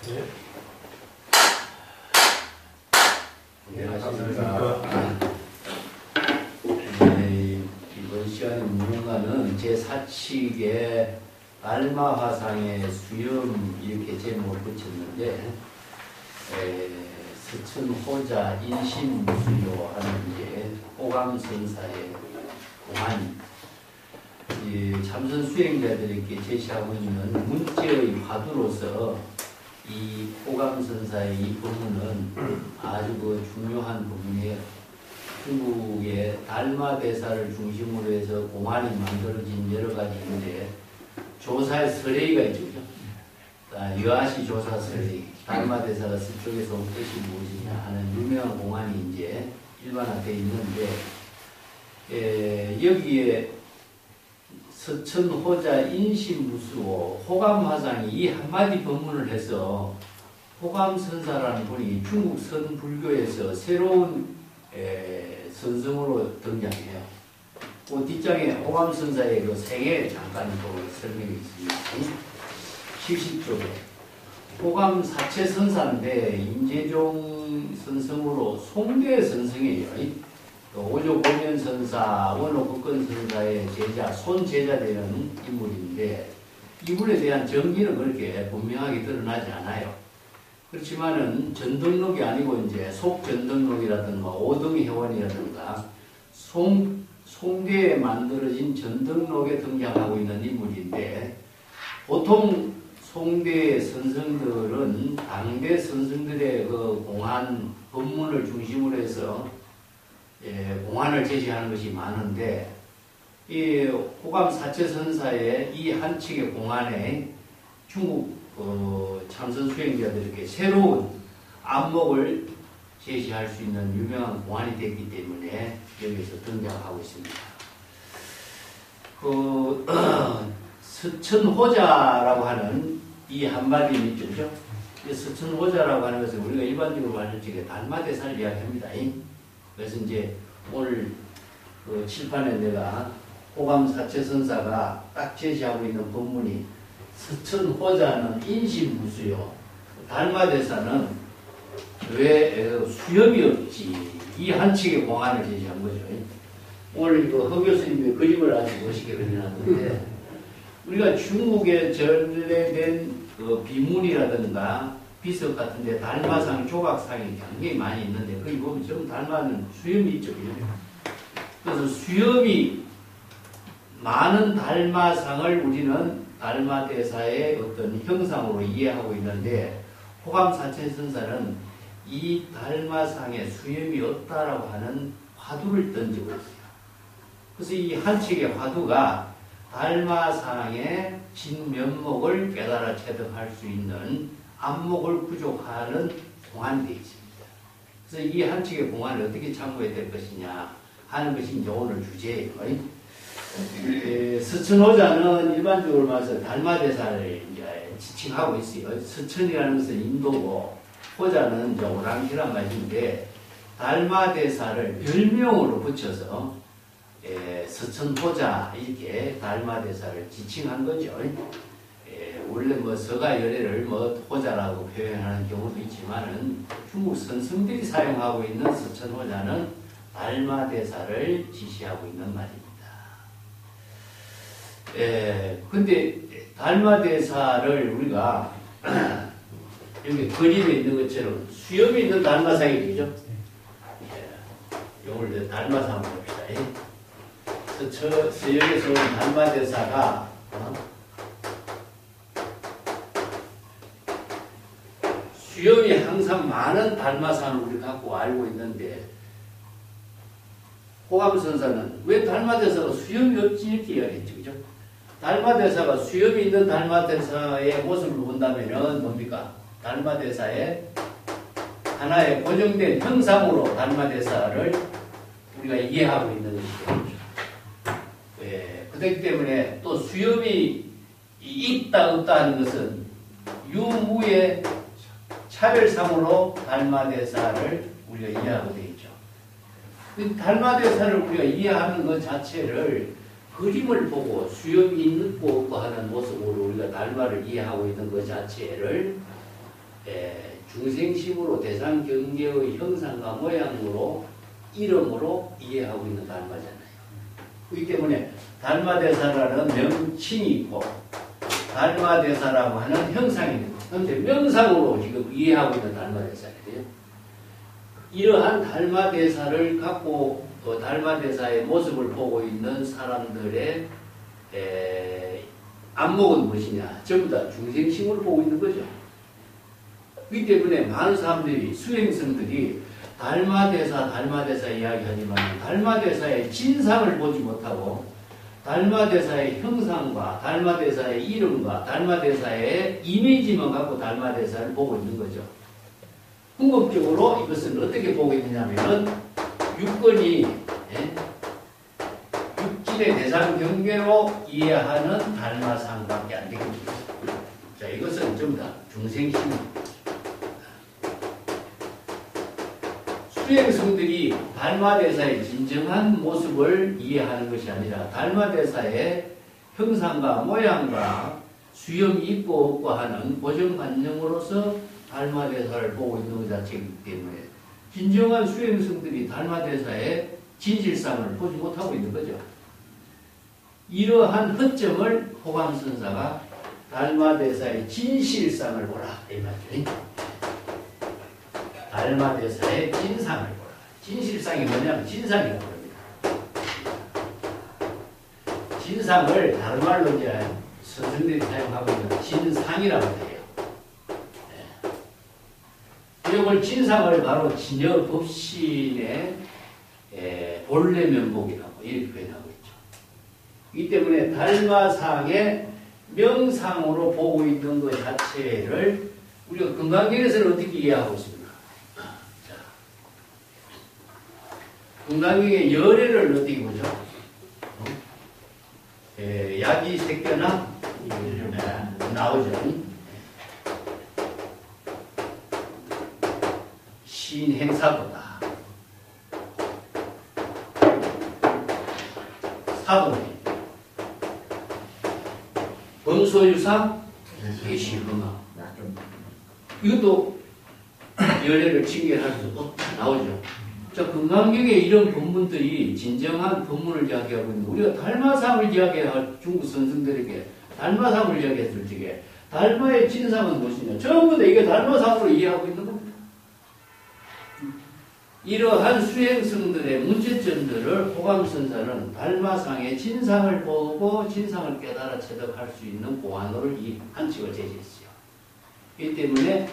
네. 안녕하십니까. 이번 시간의 문문가는 제4칙의 달마화상의 수염 이렇게 제목을 붙였는데 서천호자 인심무수요 하는 게 호감선사의 공안 참선 수행자들에게 제시하고 있는 문제의 화두로서 이 호감선사의 이 법문은 아주 중요한 법문이에요. 중국의 달마대사를 중심으로 해서 공안이 만들어진 여러 가지인데 조사의 설레이가 있죠. 여하시 조사 설레이, 달마대사가 서쪽에서 온 뜻이 무엇이냐 하는 유명한 공안이 이제 일반화되어 있는데 여기에 서천호자 인심무수호 호감화상이 이 한마디 법문을 해서 호감선사라는 분이 중국 선불교에서 새로운 선성으로 등장해요. 그 뒷장에 호감선사의 그 생애 잠깐 설명이 있습니다. 70쪽에 호감사채선사인데 임재종 선성으로 송대 선성이에요. 오조보면선사, 원호극건선사의 제자, 손제자 되는 인물인데 이분에 대한 정기는 그렇게 분명하게 드러나지 않아요. 그렇지만은 전등록이 아니고 이제 속전등록이라든가 오등회원이라든가 송대에 만들어진 전등록에 등장하고 있는 인물인데 보통 송대 선성들은 당대 선성들의 그 공안 법문을 중심으로 해서 공안을 제시하는 것이 많은데 이 호감사채선사의 이 한 칙의 공안에 중국 참선 수행자들에게 새로운 안목을 제시할 수 있는 유명한 공안이 됐기 때문에 여기서 등장하고 있습니다. 서천호자라고 하는 이 한마디 있죠, 그죠? 서천호자라고 하는 것은 우리가 일반적으로 말할 적에 달마대사를 이야기합니다. 그래서 이제 오늘 그 칠판에 내가 호감사채선사가 딱 제시하고 있는 법문이 서천호자는 인심무수요. 달마대사는 왜 수염이 없지? 이 한 칙의 공안을 제시한 거죠. 오늘 이거 허 교수님의 그림을 아주 멋있게 그려놨는데 우리가 중국에 전래된 그 비문이라든가 비석 같은데 달마상, 조각상이 굉장히 많이 있는데 거기 보면 전부 달마는 수염이 있죠. 그래서 수염이 많은 달마상을 우리는 달마대사의 어떤 형상으로 이해하고 있는데 호감사채선사는 이 달마상에 수염이 없다라고 하는 화두를 던지고 있어요. 그래서 이 한 칙의 화두가 달마상의 진면목을 깨달아 체득할 수 있는 안목을 부족하는 공안이 되어 있습니다. 그래서 이 한 칙의 공안을 어떻게 참고해야 될 것이냐 하는 것이 이제 오늘 주제예요. 서천호자는 일반적으로 말해서 달마대사를 이제 지칭하고 있어요. 서천이라는 것은 인도고 호자는 이제 오랑캐란 말인데 달마대사를 별명으로 붙여서 서천호자 이렇게 달마대사를 지칭한 거죠. 원래 뭐 서가열애를 뭐 호자라고 표현하는 경우도 있지만은 중국 선성들이 사용하고 있는 서천호자는 달마대사를 지시하고 있는 말입니다. 근데 달마대사를 우리가 여기 그림에 있는 것처럼 수염이 있는 달마상이 되죠. 이걸 달마상 한번 봅시다. 서역에서 온 달마대사가 수염이 항상 많은 달마상을 우리가 갖고 알고 있는데 호감선사는 왜 달마대사가 수염이 없지 이렇게 이야기했죠. 그죠? 달마대사가 수염이 있는 달마대사의 모습을 본다면은 뭡니까? 달마대사의 하나의 고정된 형상으로 달마대사를 우리가 이해하고 있는 것이죠. 그렇기 때문에 또 수염이 있다 없다 하는 것은 유무의 차별상으로 달마대사를 우리가 이해하고 되어 있죠. 달마대사를 우리가 이해하는 것 자체를 그림을 보고 수염이 있고 없고 하는 모습으로 우리가 달마를 이해하고 있는 것 자체를 중생심으로 대상 경계의 형상과 모양으로 이름으로 이해하고 있는 달마잖아요. 그렇기 때문에 달마대사라는 명칭이 있고 달마대사라고 하는 형상이 있고 그런데 명상으로 지금 이해하고 있는 달마대사거든요. 이러한 달마대사를 갖고 달마대사의 모습을 보고 있는 사람들의 안목은 무엇이냐? 전부 다 중생심을 보고 있는 거죠. 그렇기 때문에 많은 사람들이 수행성들이 달마대사 이야기하지만 달마대사의 진상을 보지 못하고 달마대사의 형상과 달마대사의 이름과 달마대사의 이미지만 갖고 달마대사를 보고 있는 거죠. 궁극적으로 이것은 어떻게 보고 있느냐면 육근이 육진의 대상 경계로 이해하는 달마상밖에 안 되겠습니다. 자, 이것은 전부 다 중생심입니다. 수행성들이 달마대사의 진정한 모습을 이해하는 것이 아니라 달마대사의 형상과 모양과 수염이 있고 없고 하는 고정관념으로서 달마대사를 보고 있는 것 자체이기 때문에 진정한 수행성들이 달마대사의 진실상을 보지 못하고 있는 거죠. 이러한 허점을 호감선사가 달마대사의 진실상을 보라 이 말이죠. 달마대사의 진상을 보라. 진실상이 뭐냐면 진상이라고 합니다. 진상을 다른 말로 이제 선생들이 사용하고 있는 진상이라고 해요. 이걸 진상을 바로 진여법신의 본래 면목이라고 이렇게 표현하고 있죠. 이 때문에 달마상의 명상으로 보고 있는 것 자체를 우리가 금강경에서는 어떻게 이해하고 있습니까? 자, 금강경의 열애를 어떻게 보죠? 약이 새겨나 나오죠. 신행사보다 사도네 범소유상 계시금화 이것도 열애를 징계할 수 없다 나오죠. 자, 금강경에 이런 본문들이 진정한 본문을 이야기하고 있는 우리가 달마상을 이야기할 중국 선생들에게 달마상을 이야기했을 적에 달마의 진상은 무엇이냐? 전부 다 이게 달마상으로 이해하고 있는 겁니다. 이러한 수행성들의 문제점들을 호감선사는 달마상의 진상을 보고 진상을 깨달아 체득할 수 있는 보안으로 이 한칙을 제시했어요. 이 때문에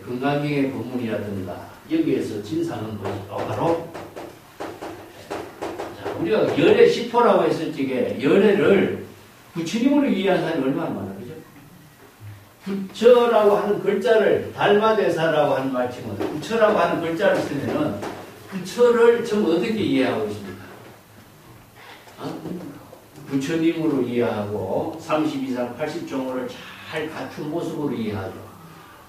금강경의 본문이라든가 여기에서 진상은 무엇일까? 바로 자, 우리가 열애 10호라고 했을 적에 열애를 부처님으로 이해한 사람이 얼마나 많아, 그죠? 부처라고 하는 글자를 달마대사라고 하는 말칭은 부처라고 하는 글자를 쓰면은 부처를 전부 어떻게 이해하고 있습니까? 부처님으로 이해하고 30 이상 80종호를 잘 갖춘 모습으로 이해하죠.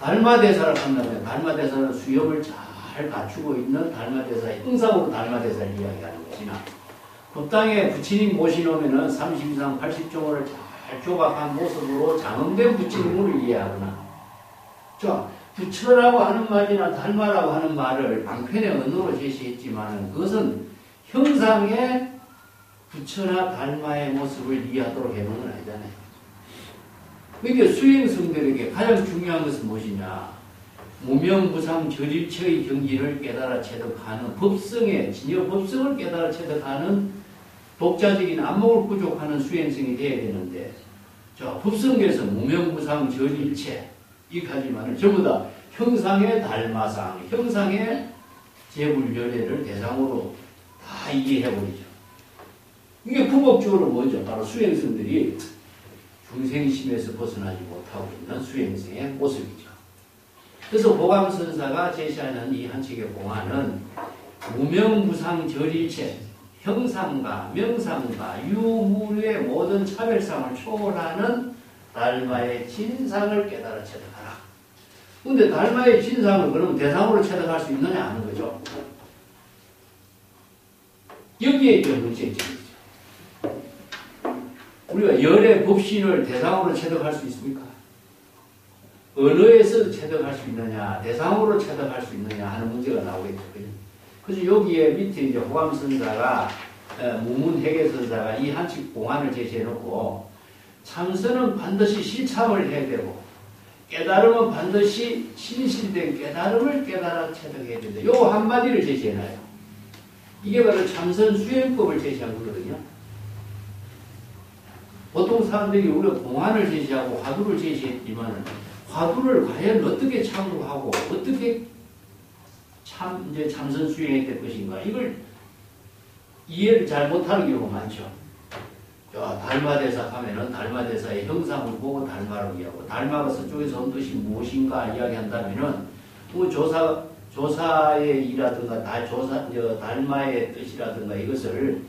달마대사를 한다면 달마대사는 수염을 잘 갖추고 있는 달마대사의 형상으로 달마대사를 이야기하는 것이나 그 땅에 부처님 모시놓으면 30 이상 80종호를 잘 조각한 모습으로 장엄된 부처님으로 이해하거나 자, 부처라고 하는 말이나 달마라고 하는 말을 방편의 언어로 제시했지만 그것은 형상의 부처나 달마의 모습을 이해하도록 해놓은 건 아니잖아요. 그러니까 수행성들에게 가장 중요한 것은 무엇이냐? 무명무상절일체의 경지를 깨달아 체득하는 법성의 진여 법성을 깨달아 체득하는 독자적인 안목을 구족하는 수행성이 되어야 되는데 자, 법성에서 무명무상절일체 이까지만은 전부 다 형상의 달마상, 형상의 재불열애를 대상으로 다 이해해버리죠. 이게 궁극적으로 뭐죠? 바로 수행성들이 중생심에서 벗어나지 못하고 있는 수행성의 모습이죠. 그래서 호감선사가 제시하는 이 한책의 공안은 무명무상절일체, 형상과 명상과 유무의 모든 차별상을 초월하는 달마의 진상을 깨달아 체득하라. 근데 달마의 진상을 그러면 대상으로 체득할 수 있느냐 하는 거죠. 여기에 있는 문제점이죠. 우리가 열의 법신을 대상으로 체득할 수 있습니까? 언어에서 체득할 수 있느냐, 대상으로 체득할 수 있느냐 하는 문제가 나오겠죠. 그래서 여기에 밑에 이제 호감선사가 무문회계선사가 이 한칙 공안을 제시해놓고 참선은 반드시 실참을 해야 되고 깨달음은 반드시 진실된 깨달음을 깨달아 체득해야 된다. 요 한마디를 제시해놔요. 이게 바로 참선 수행법을 제시한 거거든요. 보통 사람들이 우리가 공안을 제시하고 화두를 제시했지만 화두를 과연 어떻게 참고하고 어떻게 이제 참선 수행이 될 것인가 이걸 이해를 잘 못하는 경우가 많죠. 달마대사 하면은 달마대사의 형상을 보고 달마라고 이야기하고 달마가 서쪽에서 온 뜻이 무엇인가 이야기한다면은 뭐 조사의 이라든가 달마의 뜻이라든가 이것을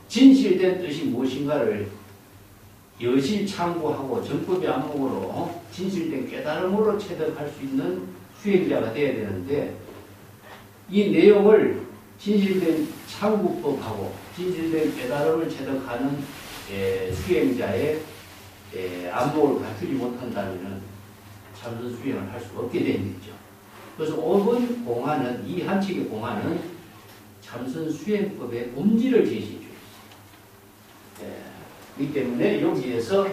진실된 뜻이 무엇인가를 여실 참고하고 정법의 안목으로 진실된 깨달음으로 체득할 수 있는 수행자가 되어야 되는데 이 내용을 진실된 참고법하고 진실된 깨달음을 체득하는 수행자의 안목을 갖추지 못한다면 참선 수행을 할 수 없게 되는 거죠. 그래서 5번 공안은 이 한칙의 공안은 참선 수행법의 본질을 제시해 주고 있어요. 이 때문에 여기에서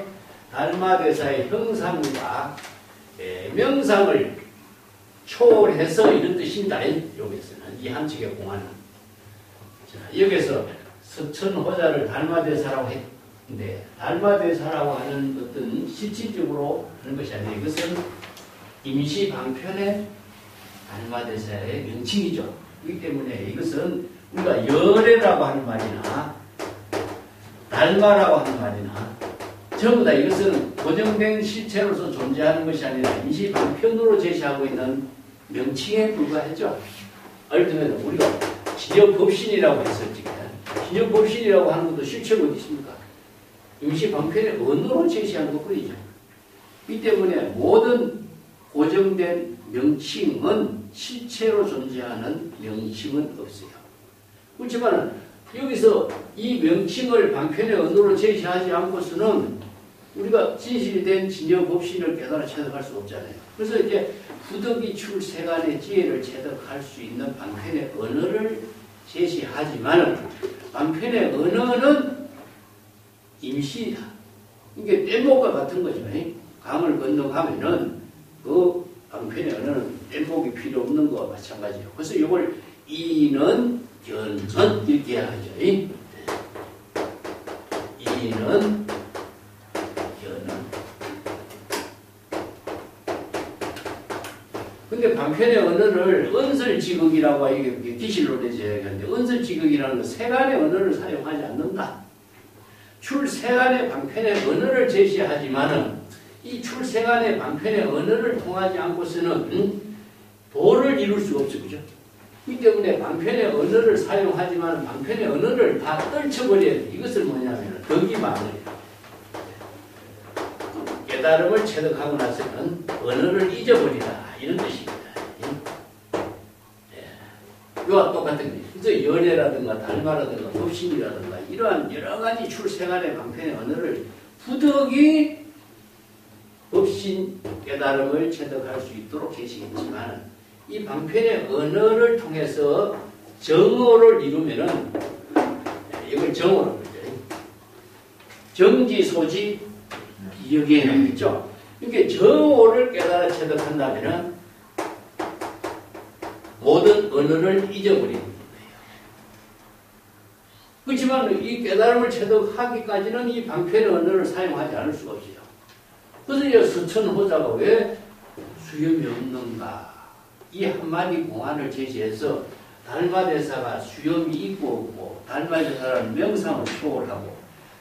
달마대사의 형상과 명상을 초월해서 이런 뜻입니다. 여기에서는 이 한칙의 공안은. 자, 여기서 석천호자를 달마대사라고 했는데 달마대사라고 하는 어떤 실질적으로 하는 것이 아니라 이것은 임시방편의 달마대사의 명칭이죠. 그렇기 때문에 이것은 우리가 열애라고 하는 말이나 달마라고 하는 말이나 전부 다 이것은 고정된 실체로서 존재하는 것이 아니라 임시방편으로 제시하고 있는 명칭에 불과하죠. 예를 들면 우리가 진여법신이라고 했었지. 진여법신이라고 하는 것도 실체가 어디 있습니까? 임시방편의 언어로 제시하는 것뿐이죠. 이 때문에 모든 고정된 명칭은 실체로 존재하는 명칭은 없어요. 그렇지만 여기서 이 명칭을 방편의 언어로 제시하지 않고서는 우리가 진실된 진여법신을 깨달아 체득할 수 없잖아요. 그래서 이제 부득이 출세간의 지혜를 체득할 수 있는 방편의 언어를 제시하지만 방편의 언어는 임시다. 이게 뗏목과 같은 거죠. 강을 건너가면은 그 방편의 언어는 뗏목이 필요 없는 거와 마찬가지예요. 그래서 이걸 이는 견은 이렇게 하죠. 이는 견은. 근데 방편의 언어를 언설지극이라고 이게 기실론에서 얘기하는데 언설지극이라는 건 세간의 언어를 사용하지 않는다. 출세간의 방편의 언어를 제시하지만은 이 출세간의 방편의 언어를 통하지 않고서는 도를 이룰 수가 없죠. 그죠? 이 때문에 방편의 언어를 사용하지만 방편의 언어를 다 떨쳐버려야 돼. 이것을 뭐냐면 덕이망을이에요. 깨달음을 체득하고 나서는 언어를 잊어버리다. 이런 뜻입니다. 이와 똑같은 거예요. 그래서 연애라든가 달마라든가 법신이라든가 이러한 여러 가지 출생안의 방편의 언어를 부득이 법신 깨달음을 체득할 수 있도록 계시겠지만 이 방편의 언어를 통해서 정오를 이루면은 이걸 정오라고 그러죠. 정지, 소지, 여기에 나오겠죠. 이렇게 정오를 깨달아 체득한다면은 모든 언어를 잊어버리는 거예요. 그렇지만 이 깨달음을 체득하기까지는 이 방편의 언어를 사용하지 않을 수가 없어요. 그래서 이 서천호자가 왜 수염이 없는가? 이 한마디 공안을 제시해서 달마대사가 수염이 있고 없고 달마대사라는 명상을 초월하고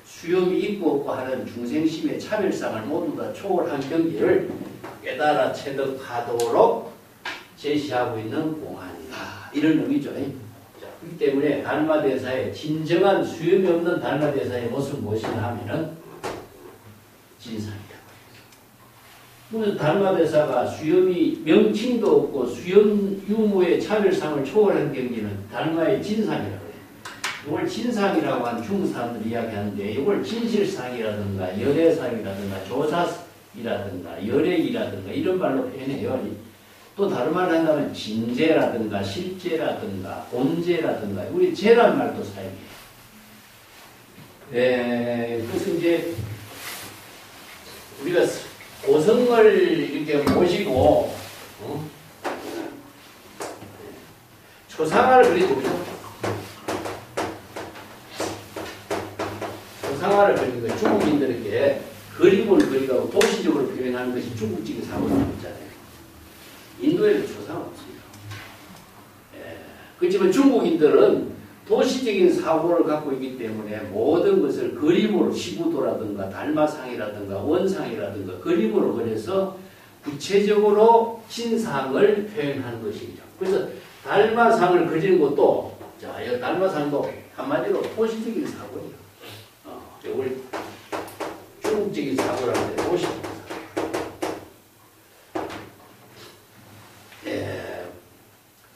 수염이 있고 없고 하는 중생심의 차별상을 모두 다 초월한 경지를 깨달아 체득하도록 제시하고 있는 공안이다. 이런 의미죠. 그렇기 때문에 달마대사의 진정한 수염이 없는 달마대사의 모습은 무엇이냐 하면은 진상이다. 그래서 달마대사가 수염이 명칭도 없고 수염 유무의 차별상을 초월한 경지는 달마의 진상이라고 해요. 이걸 진상이라고 하는 중국 사람들이 이야기하는데 이걸 진실상이라든가 열애상이라든가 열애이라든가 이런 말로 표현해요. 또 다른 말로 한다면 진재라든가 실재라든가 본재라든가 우리 재란 말도 사용해요. 그래서 이제 우리가 고성을 이렇게 모시고 초상화를 그려보죠. 초상화를 그리는 거 중국인들에게 그림을 그리고 도시적으로 표현하는 것이 중국적인 사고가 있잖아요. 인도에는 초상화 없어요. 그렇지만 중국인들은 도시적인 사고를 갖고 있기 때문에 모든 것을 그림으로 시구도라든가 달마상이라든가 원상이라든가 그림으로 그려서 구체적으로 신상을 표현하는 것이죠. 그래서 달마상을 그리는 것도 자, 이 달마상도 한마디로 도시적인 사고예요. 이걸 중국적인 사고라고 해요. 도시적인 사고.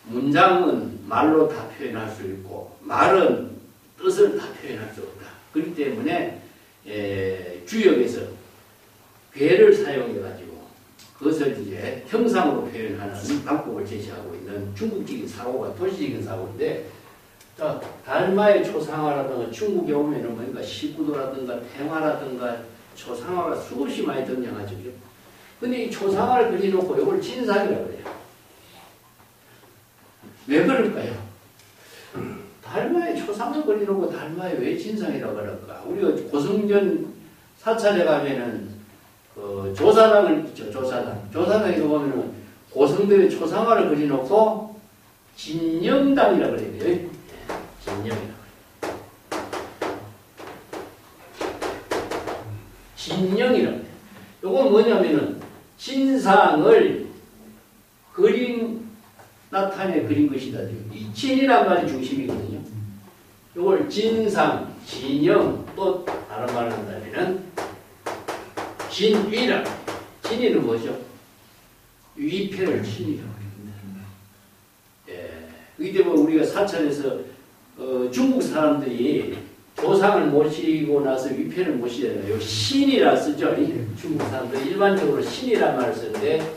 문장은 말로 다 표현할 수 있고 말은 뜻을 다 표현할 수 없다. 그렇기 때문에 주역에서 괴를 사용해가지고 그것을 이제 형상으로 표현하는 방법을 제시하고 있는 중국적인 사고가 도시적인 사고인데, 자, 달마의 초상화라든가 중국에 오면은 뭔가 시구도라든가 팽화라든가 초상화가 수없이 많이 등장하죠. 근데 이 초상화를 그려놓고 이걸 진상이라고 해요. 왜 그럴까요? 달마의 초상을 그려놓고 달마에 왜 진상이라고 그럴까? 우리가 고성전 사찰에 가면은 그 조사당을 있죠. 조사당에 보면은 고성들의 초상화를 그려놓고 진영당이라고 그래요. 진영이라고. 진영이라고 해요. 이건 뭐냐면은 진상을 나타내 그린 것이다. 이 진이란 말이 중심이거든요. 이걸 진상, 진영, 또 다른 말을 한다면 진위라. 진위는 뭐죠? 위패를 진이라고 합니다. 그렇기 때문에 우리가 사찰에서 중국 사람들이 조상을 모시고 나서 위패를 모시잖아요. 신이라 쓰죠. 중국 사람들 일반적으로 신이란 말을 쓰는데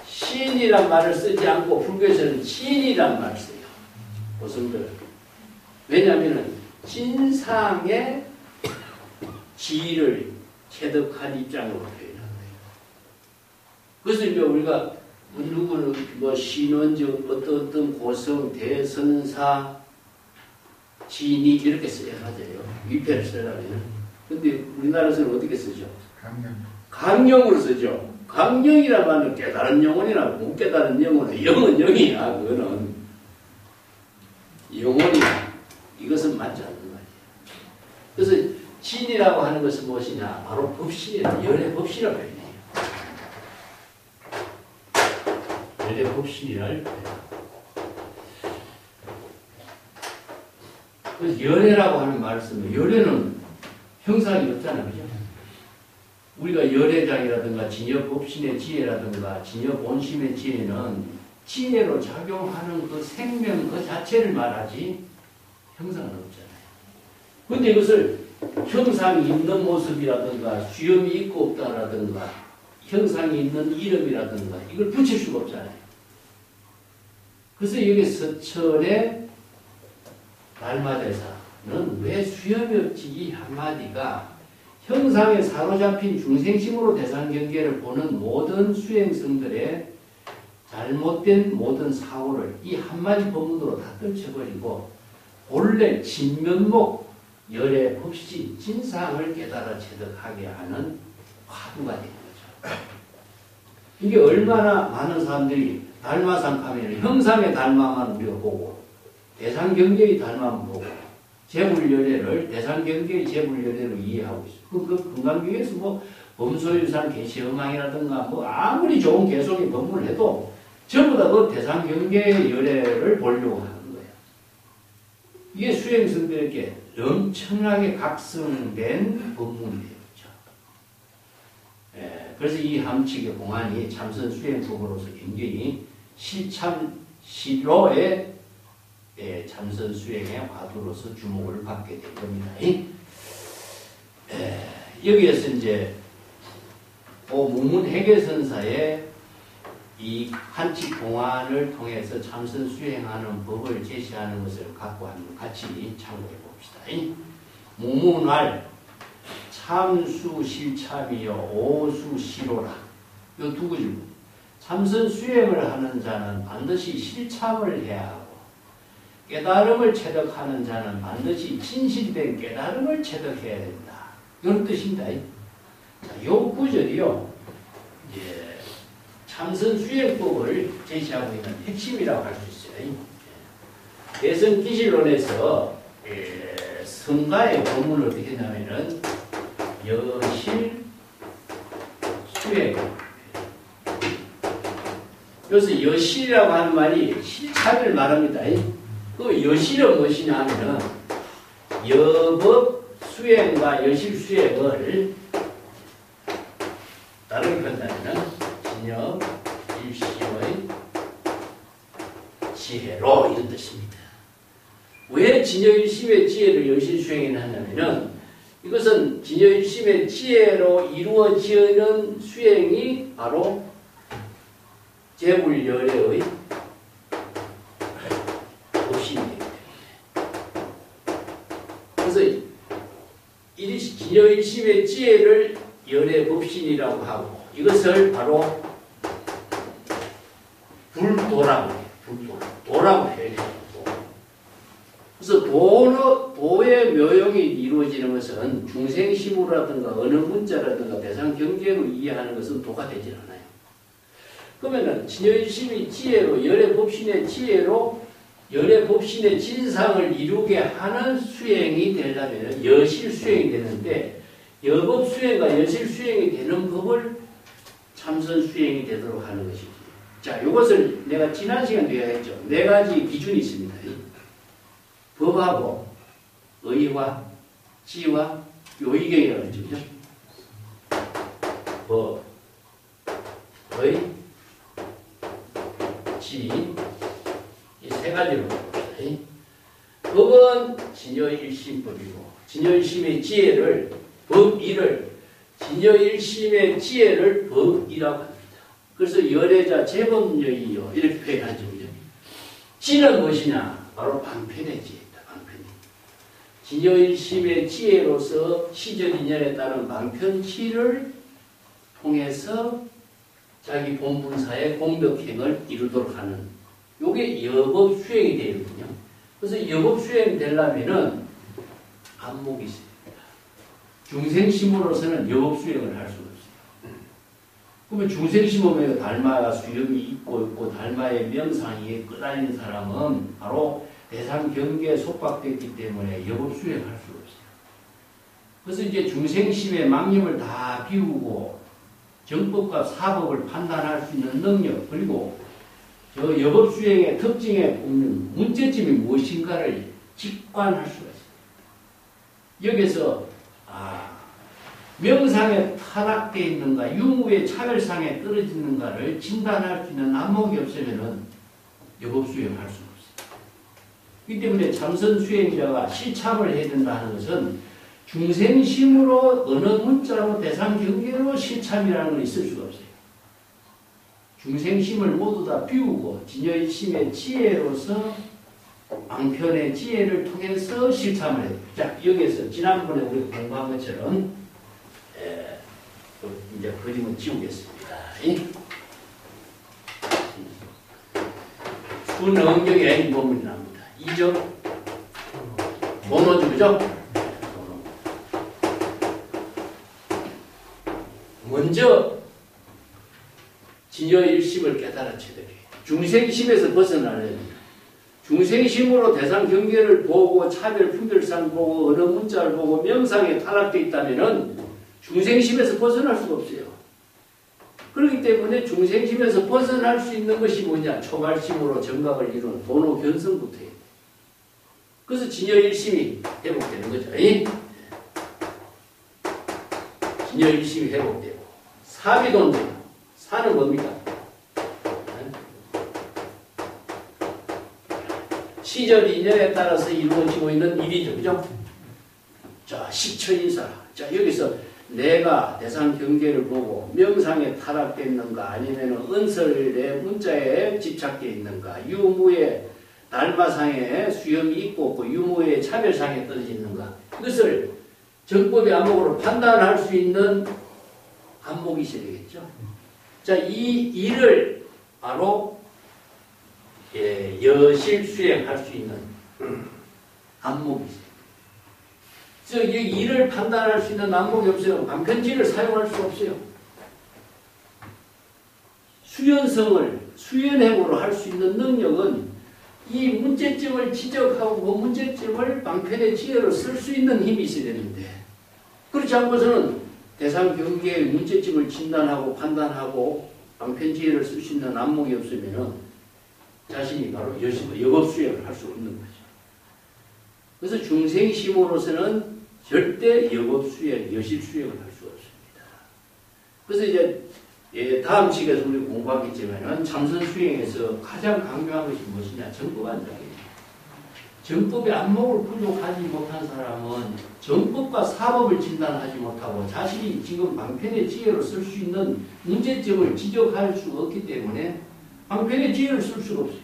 신이란 말을 쓰지 않고 불교에서는 진이란 말을 써요. 고성들. 왜냐하면 진상의 지위를 체득한 입장으로 표현한 거예요. 그래서 이제 우리가 누구는 신원적 어떤 고성, 대선사, 진이 이렇게 써야 하죠. 위패를 쓰려면. 근데 우리나라에서는 어떻게 쓰죠? 강령으로 쓰죠. 강령이란 말은 깨달은 영혼이나 못 깨달은 영혼은 영은 영이야. 그거는 영혼이야. 이것은 맞지 않는 말이에요. 그래서 신이라고 하는 것은 무엇이냐? 바로 법신이라, 열의 법신이라고 해요. 열의 법신이라고 해요. 그래서 열애라고 하는 말을 쓰면 열애는 형상이 없잖아요. 그죠? 우리가 열애장이라든가 진여법신의 지혜라든가 진여본심의 지혜는 지혜로 작용하는 그 생명 그 자체를 말하지 형상은 없잖아요. 그런데 이것을 형상이 있는 모습이라든가 수염이 있고 없다라든가 형상이 있는 이름이라든가 이걸 붙일 수가 없잖아요. 그래서 여기 서천의 달마대사는 왜 수염이 없지 이 한마디가 형상에 사로잡힌 중생심으로 대상경계를 보는 모든 수행성들의 잘못된 모든 사고를 이 한마디 법문으로 다 떨쳐버리고 본래 진면목 열의 법신 진상을 깨달아 체득하게 하는 화두가 되는 거죠. 이게 얼마나 많은 사람들이 달마상 가면 형상의 달마만 우리가 보고 대상경계의 달마만 보고 재불열애를 대상경계의 재불열애로 이해하고 있어요. 그 금강경에서 범소유산 개시음항이라든가 아무리 좋은 개성의 법문을 해도 전부 다 그 대상경계의 열애를 보려고 하는 거예요. 이게 수행성들에게 엄청나게 각성된 법문이에요. 그렇죠? 그래서 이 함칙의 공안이 참선 수행법으로서 굉장히 실참시로의 참선 수행의 화두로서 주목을 받게 된 겁니다. 여기에서 이제 무문회계선사의 이 한칙 공안을 통해서 참선 수행하는 법을 제시하는 것을 갖고 한번 같이 참고해 봅시다. 무문활 참수 실참이요 오수 실오라. 요 두 가지. 참선 수행을 하는 자는 반드시 실참을 해야 하고 깨달음을 체득하는 자는 반드시 진실된 깨달음을 체득해야 된다. 이런 뜻입니다. 자, 요 구절이요. 참선 수행법을 제시하고 있는 핵심이라고 할 수 있어요. 대성기실론에서 성가의 법문을 어떻게 했냐면은 여실 수행. 그래서 여실이라고 하는 말이 실참을 말합니다. 그 여실은 무엇이냐 하면은 여법 수행과 여실 수행을 다르게 본다면은 진여 일심의 지혜로 이런 뜻입니다. 왜 진여 일심의 지혜를 여실 수행이나 하냐면은 이것은 진여 일심의 지혜로 이루어지는 수행이 바로 재불열애의 법신이기 때문에. 그래서 진여 일심의 지혜를 열애 법신이라고 하고 이것을 바로 불도라고 해요. 도라고 표현해요. 그래서 도의 묘용이 이루어지는 것은 중생심으로라든가 어느 문자라든가 대상 경계로 이해하는 것은 도가 되질 않아요. 그러면은 진여일심의 지혜로 열애 법신의 지혜로 열애 법신의 진상을 이루게 하는 수행이 되려면 여실 수행이 되는데 여법 수행과 여실 수행이 되는 법을 참선 수행이 되도록 하는 것이지. 자, 이것을 내가 지난 시간에 얘기했죠. 네 가지 기준이 있습니다. 법하고 의와 지와 요의경이라고 했죠. 법, 의, 지, 이 세 가지로 봅시다. 법은 진여일심법이고 진여일심의 지혜를 법이를 진여일심의 지혜를 법이라고 합니다. 그래서 열애자 재범여이요 이렇게 표현하죠. 지는 무엇이냐? 바로 방편의 지혜다. 방편이. 진여일심의 지혜로서 시절인연에 따른 방편치를 통해서 자기 본분사의 공덕행을 이루도록 하는 요게 여법 수행이 되거든요. 그래서 여법 수행이 되려면은 안목이 있어야 됩니다. 중생심으로서는 여법 수행을 할 수가 없어요. 그러면 중생심은 달마 수염이 있고 달마의 명상이 끄달린 사람은 바로 대상 경계에 속박됐기 때문에 여법 수행을 할 수가 없어요. 그래서 이제 중생심의 망념을 다 비우고 정법과 사법을 판단할 수 있는 능력, 그리고 저 여법 수행의 특징에 보면 문제점이 무엇인가를 직관할 수가 있어요. 여기서 명상에 타락되어 있는가, 유무의 차별상에 떨어지는가를 진단할 수 있는 안목이 없으면은 여법 수행을 할 수가 없어요. 이 때문에 참선 수행자가 실참을 해야 된다 하는 것은 중생심으로 어느 문자로 대상 경계로 실참이라는 건 있을 수가 없어요. 중생심을 모두 다 비우고 진여일심의 지혜로서 방편의 지혜를 통해서 실참을 해요. 자, 여기에서 지난번에 우리 공부한 것처럼 이제 그림을 지우겠습니다. 순응경에 본문이 나옵니다. 2절 번호죠, 그죠? 먼저 진여일심을 깨달아 체득해. 중생심에서 벗어나야 됩니다. 중생심으로 대상 경계를 보고 차별 분별상 보고 어느 문자를 보고 명상에 타락되어 있다면은 중생심에서 벗어날 수가 없어요. 그렇기 때문에 중생심에서 벗어날 수 있는 것이 뭐냐? 초발심으로 정각을 이루는 도노 견성부터예요. 그래서 진여일심이 회복되는 거죠. 진여일심이 회복되고 사비돈돼요. 사는 뭡니까? 시절 인연에 따라서 이루어지고 있는 일이죠. 그죠? 자, 식처인사. 자, 여기서 내가 대상 경계를 보고 명상에 타락되어 있는가 아니면 은설의 문자에 집착되어 있는가 유무의 달마상에 수염이 있고 없고 유무의 차별상에 떨어져 있는가 이것을 정법의 안목으로 판단할 수 있는 안목이 있어야 되겠죠. 자, 이 일을 바로 여실 수행할 수 있는 안목이 있어요. 즉, 이 일을 판단할 수 있는 안목이 없어요. 반편지를 사용할 수 없어요. 수연행으로 할 수 있는 능력은 이 문제점을 지적하고 그 문제점을 방편의 지혜로 쓸 수 있는 힘이 있어야 되는데 그렇지 않고서는 대상 경계의 문제점을 진단하고 판단하고 방편 지혜를 쓸 수 있는 안목이 없으면 자신이 바로 역업수행을 할 수 없는 거죠. 그래서 중생심으로서는 절대 역업수행, 여실수행을 할 수 없습니다. 그래서 이제 다음 시간에서 우리 공부하겠지만 참선수행에서 가장 강조한 것이 무엇이냐? 정법안장이에요. 정법의 안목을 부족하지 못한 사람은 정법과 사법을 진단하지 못하고 자신이 지금 방편의 지혜로 쓸 수 있는 문제점을 지적할 수가 없기 때문에 방편의 지혜를 쓸 수가 없어요.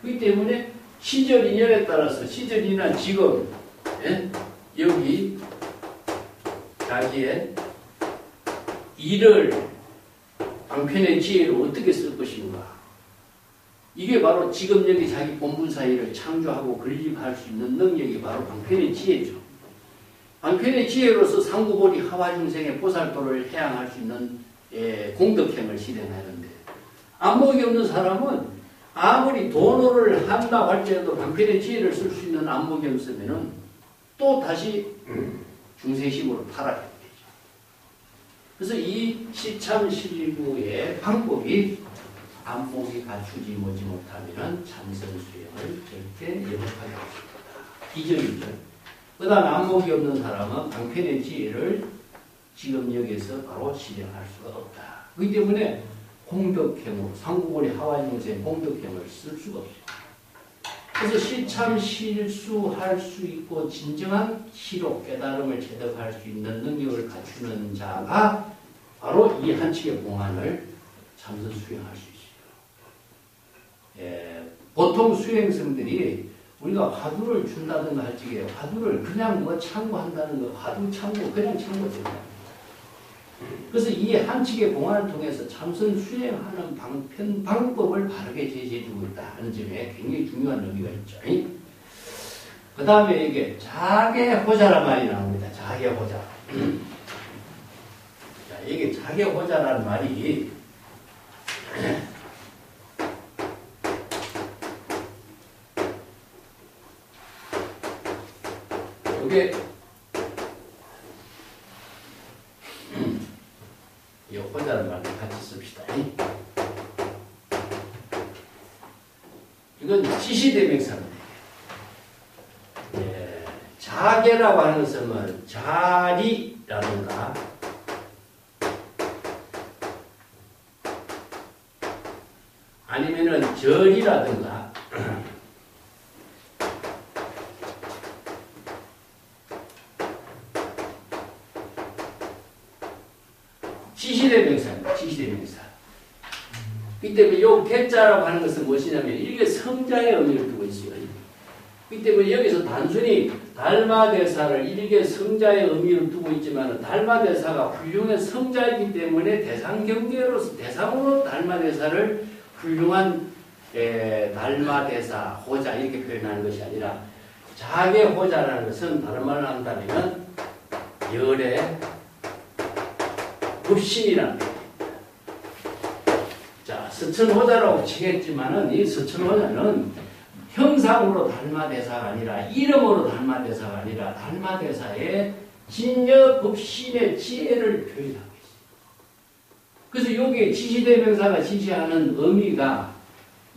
그렇기 때문에 시절 인연에 따라서 시절이나 지금 여기 자기의 일을 방편의 지혜로 어떻게 쓸 것인가 이게 바로 지금 여기 자기 본분사이를 창조하고 건립할 수 있는 능력이 바로 방편의 지혜죠. 방편의 지혜로서 상구보리 하와중생의 보살도를 해양할 수 있는 공덕행을 실행하는데 안목이 없는 사람은 아무리 도노를 한다고 할지라도 방편의 지혜를 쓸 수 있는 안목이 없으면 또 다시 중생심으로 타락하게 되죠. 그래서 이 시참실구의 방법이 안목이 갖추지 못하면 참선 수행을 절대 영업하지 않습니다. 이 점이죠. 그 다음 안목이 없는 사람은 방편의 지혜를 지금 여기서 바로 실행할 수가 없다. 그렇기 때문에 공덕행으로 상구보리 하와중생 공덕행을 쓸 수가 없어요. 그래서 시참실수할 수 있고 진정한 시로 깨달음을 체득할 수 있는 능력을 갖추는 자가 바로 이 한치의 공안을 참선 수행할 수 있어요. 보통 수행성들이 우리가 화두를 준다든가 할 적에 화두를 그냥 뭐 참고한다는 거 화두 참고 그냥 참고 된다. 그래서 이 한치의 공안을 통해서 참선 수행하는 방법을 바르게 제시해주고 있다 하는 점에 굉장히 중요한 의미가 있죠. 그 다음에 이게 자계호자란 말이 나옵니다. 자계호자. 자, 이게 자계호자라는 말이 이게 이 호자라는 말을 같이 씁시다. 이건 지시대명사입니다. 자계라고 하는 것은 자리라든가 아니면은 절이라든가 지시대명사입니다. 지시대명사. 그 때문에 이 개자라고 하는 것은 무엇이냐면 이게 성자의 의미를 두고 있어요. 그 때문에 여기서 단순히 달마대사를 일개 성자의 의미를 두고 있지만 달마대사가 훌륭한 성자이기 때문에 대상경계로서 대상으로 달마대사를 훌륭한 달마대사, 호자 이렇게 표현하는 것이 아니라 자계호자라는 것은 다른 말로 한다면 열의 급신이라는 겁니다. 자, 서천호자라고 치겠지만은 이 서천호자는 형상으로 달마대사가 아니라 이름으로 달마대사가 아니라 달마대사의 진여법신의 지혜를 표현하고 있습니다. 그래서 여기에 지시대명사가 지시하는 의미가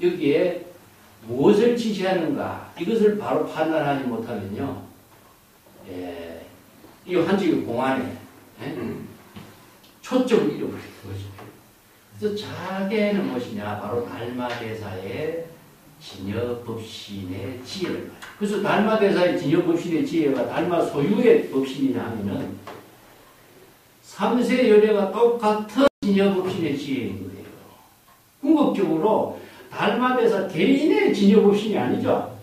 여기에 무엇을 지시하는가 이것을 바로 판단하지 못하면요 이 한쪽의 공안에 초점을 잃어버리는 거죠. 그래서 자계는 무엇이냐 바로 달마대사의 진여법신의 지혜를 말해요. 그래서 달마대사의 진여법신의 지혜가 달마 소유의 법신이냐 하면은 3세 열애가 똑같은 진여법신의 지혜인 거예요. 궁극적으로 달마대사 개인의 진여법신이 아니죠.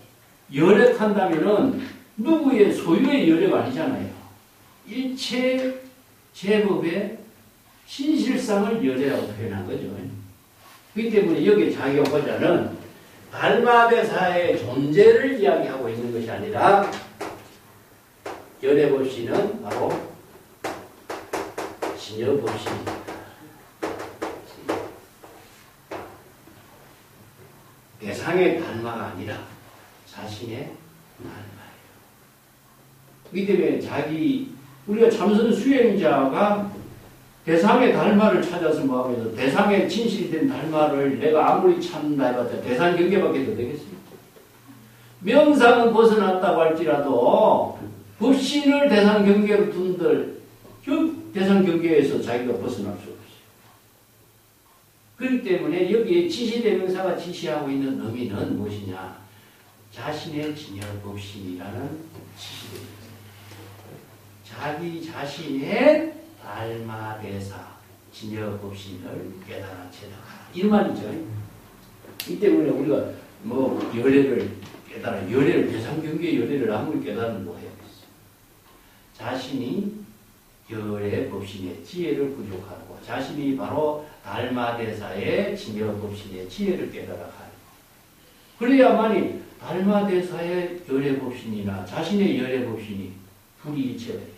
열애한다면은 누구의 소유의 열애가 아니잖아요. 일체 제법의 신실상을 열애라고 표현한 거죠. 그렇기 때문에 여기 자격보자는 달마대사의 존재를 이야기하고 있는 것이 아니라 열애법신은 바로 진여법신입니다. 대상의 달마가 아니라 자신의 달마예요. 그렇기 때문에 우리가 참선 수행자가 대상의 달마를 찾아서 뭐하면서 대상의 진실된 달마를 내가 아무리 찾는다 해봤자 대상 경계밖에 더 되겠습니까? 명상은 벗어났다고 할지라도 법신을 대상 경계로 둔들 그 대상 경계에서 자기가 벗어날 수 없어요. 그렇기 때문에 여기에 지시대명사가 지시하고 있는 의미는 무엇이냐? 자신의 진여법신이라는 지시대명사. 자기 자신의 달마대사 진여법신을 깨달아 체득하라. 이 말이죠. 이 때문에 우리가 뭐 열애를 깨달아 열애를 대상 경계의 열애를 아무리 깨달으면 뭐 해야겠어요. 자신이 열애법신의 지혜를 부족하고 자신이 바로 달마대사의 진여법신의 지혜를 깨달아 가요. 그래야만이 달마대사의 열애법신이나 자신의 열애법신이 불이일체가 되죠.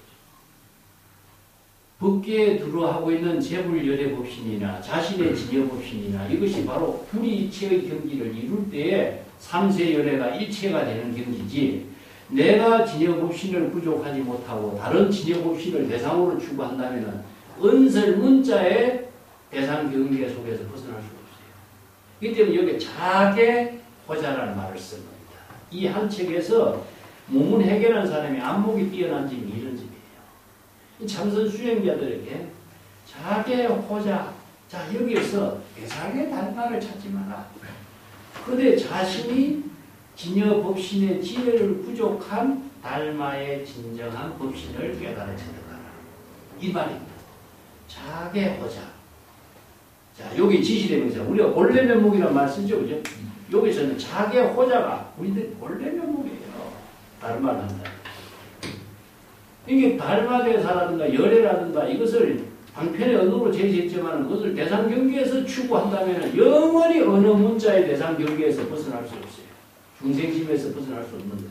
법계에 들어하고 있는 재불열애법신이나 자신의 진여법신이나 이것이 바로 불이일체의 경지를 이룰 때에 삼세열애가 일체가 되는 경지지, 내가 진여법신을 부족하지 못하고 다른 진여법신을 대상으로 추구한다면 은설 문자의 대상 경계 속에서 벗어날 수가 없어요. 그렇기 때문에 여기 자계 호자라는 말을 쓴 겁니다. 이 한 책에서 무문 해결한 사람이 안목이 뛰어난 점이 이런 점이에요. 참선 수행자들에게 자계 호자, 자 여기에서 대상의 달마를 찾지 마라. 그런데 자신이 진여법신의 지혜를 부족한 달마의 진정한 법신을 깨달아 체득하라. 이 말입니다. 자계 호자. 자, 여기 지시대명사. 우리가 본래 면목이라는 말 쓰죠, 그죠? 여기서는 자계 호자가 우리들 본래 면목이에요. 달마를 한다. 이게 달마대사라든가 열애라든가 이것을 방편의 언어로 제시했지만 그것을 대상 경계에서 추구한다면 영원히 어느 문자의 대상 경계에서 벗어날 수 없어요. 중생심에서 벗어날 수 없는 거죠.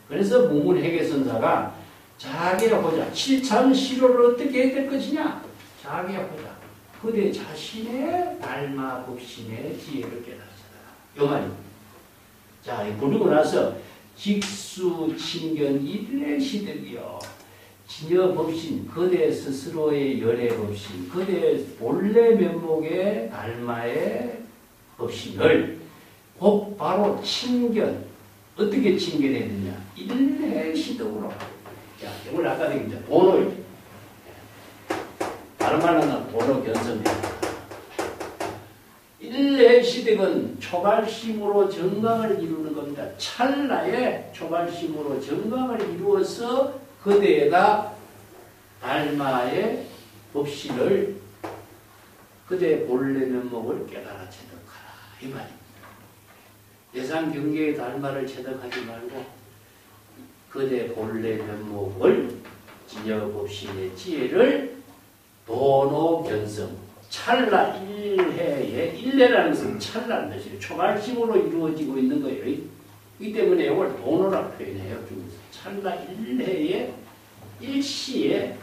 그래서 무문해계선사가 자계호자, 칠참시로를 어떻게 해야 될 것이냐? 자계호자. 그대 자신의 달마 법신의 지혜를 깨달으시다. 요 말입니다. 자, 그러고 나서 직수 친견 일례 시득이요. 진여법신, 그대 스스로의 열애법신, 그대 본래 면목의 달마의 법신을 곧 바로 친견, 어떻게 친견해야 되냐? 일례 시득으로. 자, 이걸 아까 얘기했죠. 본호. 다른 말로 하면 본호 견성입니다. 일례 시득은 초발심으로 정강을 이루는 겁니다. 찰나에 초발심으로 정강을 이루어서 그대가 달마의 법신을 그대 본래 면목을 깨달아 체득하라. 이 말입니다. 대상 경계의 달마를 체득하지 말고 그대 본래 면목을 진여법신의 지혜를 도노 견성 찰나 일해에 일례라는 것은 찰나는 뜻이에요. 초발심으로 이루어지고 있는 거예요. 이 때문에 이걸 도노라 표현해요. 찰나 일해에 일시에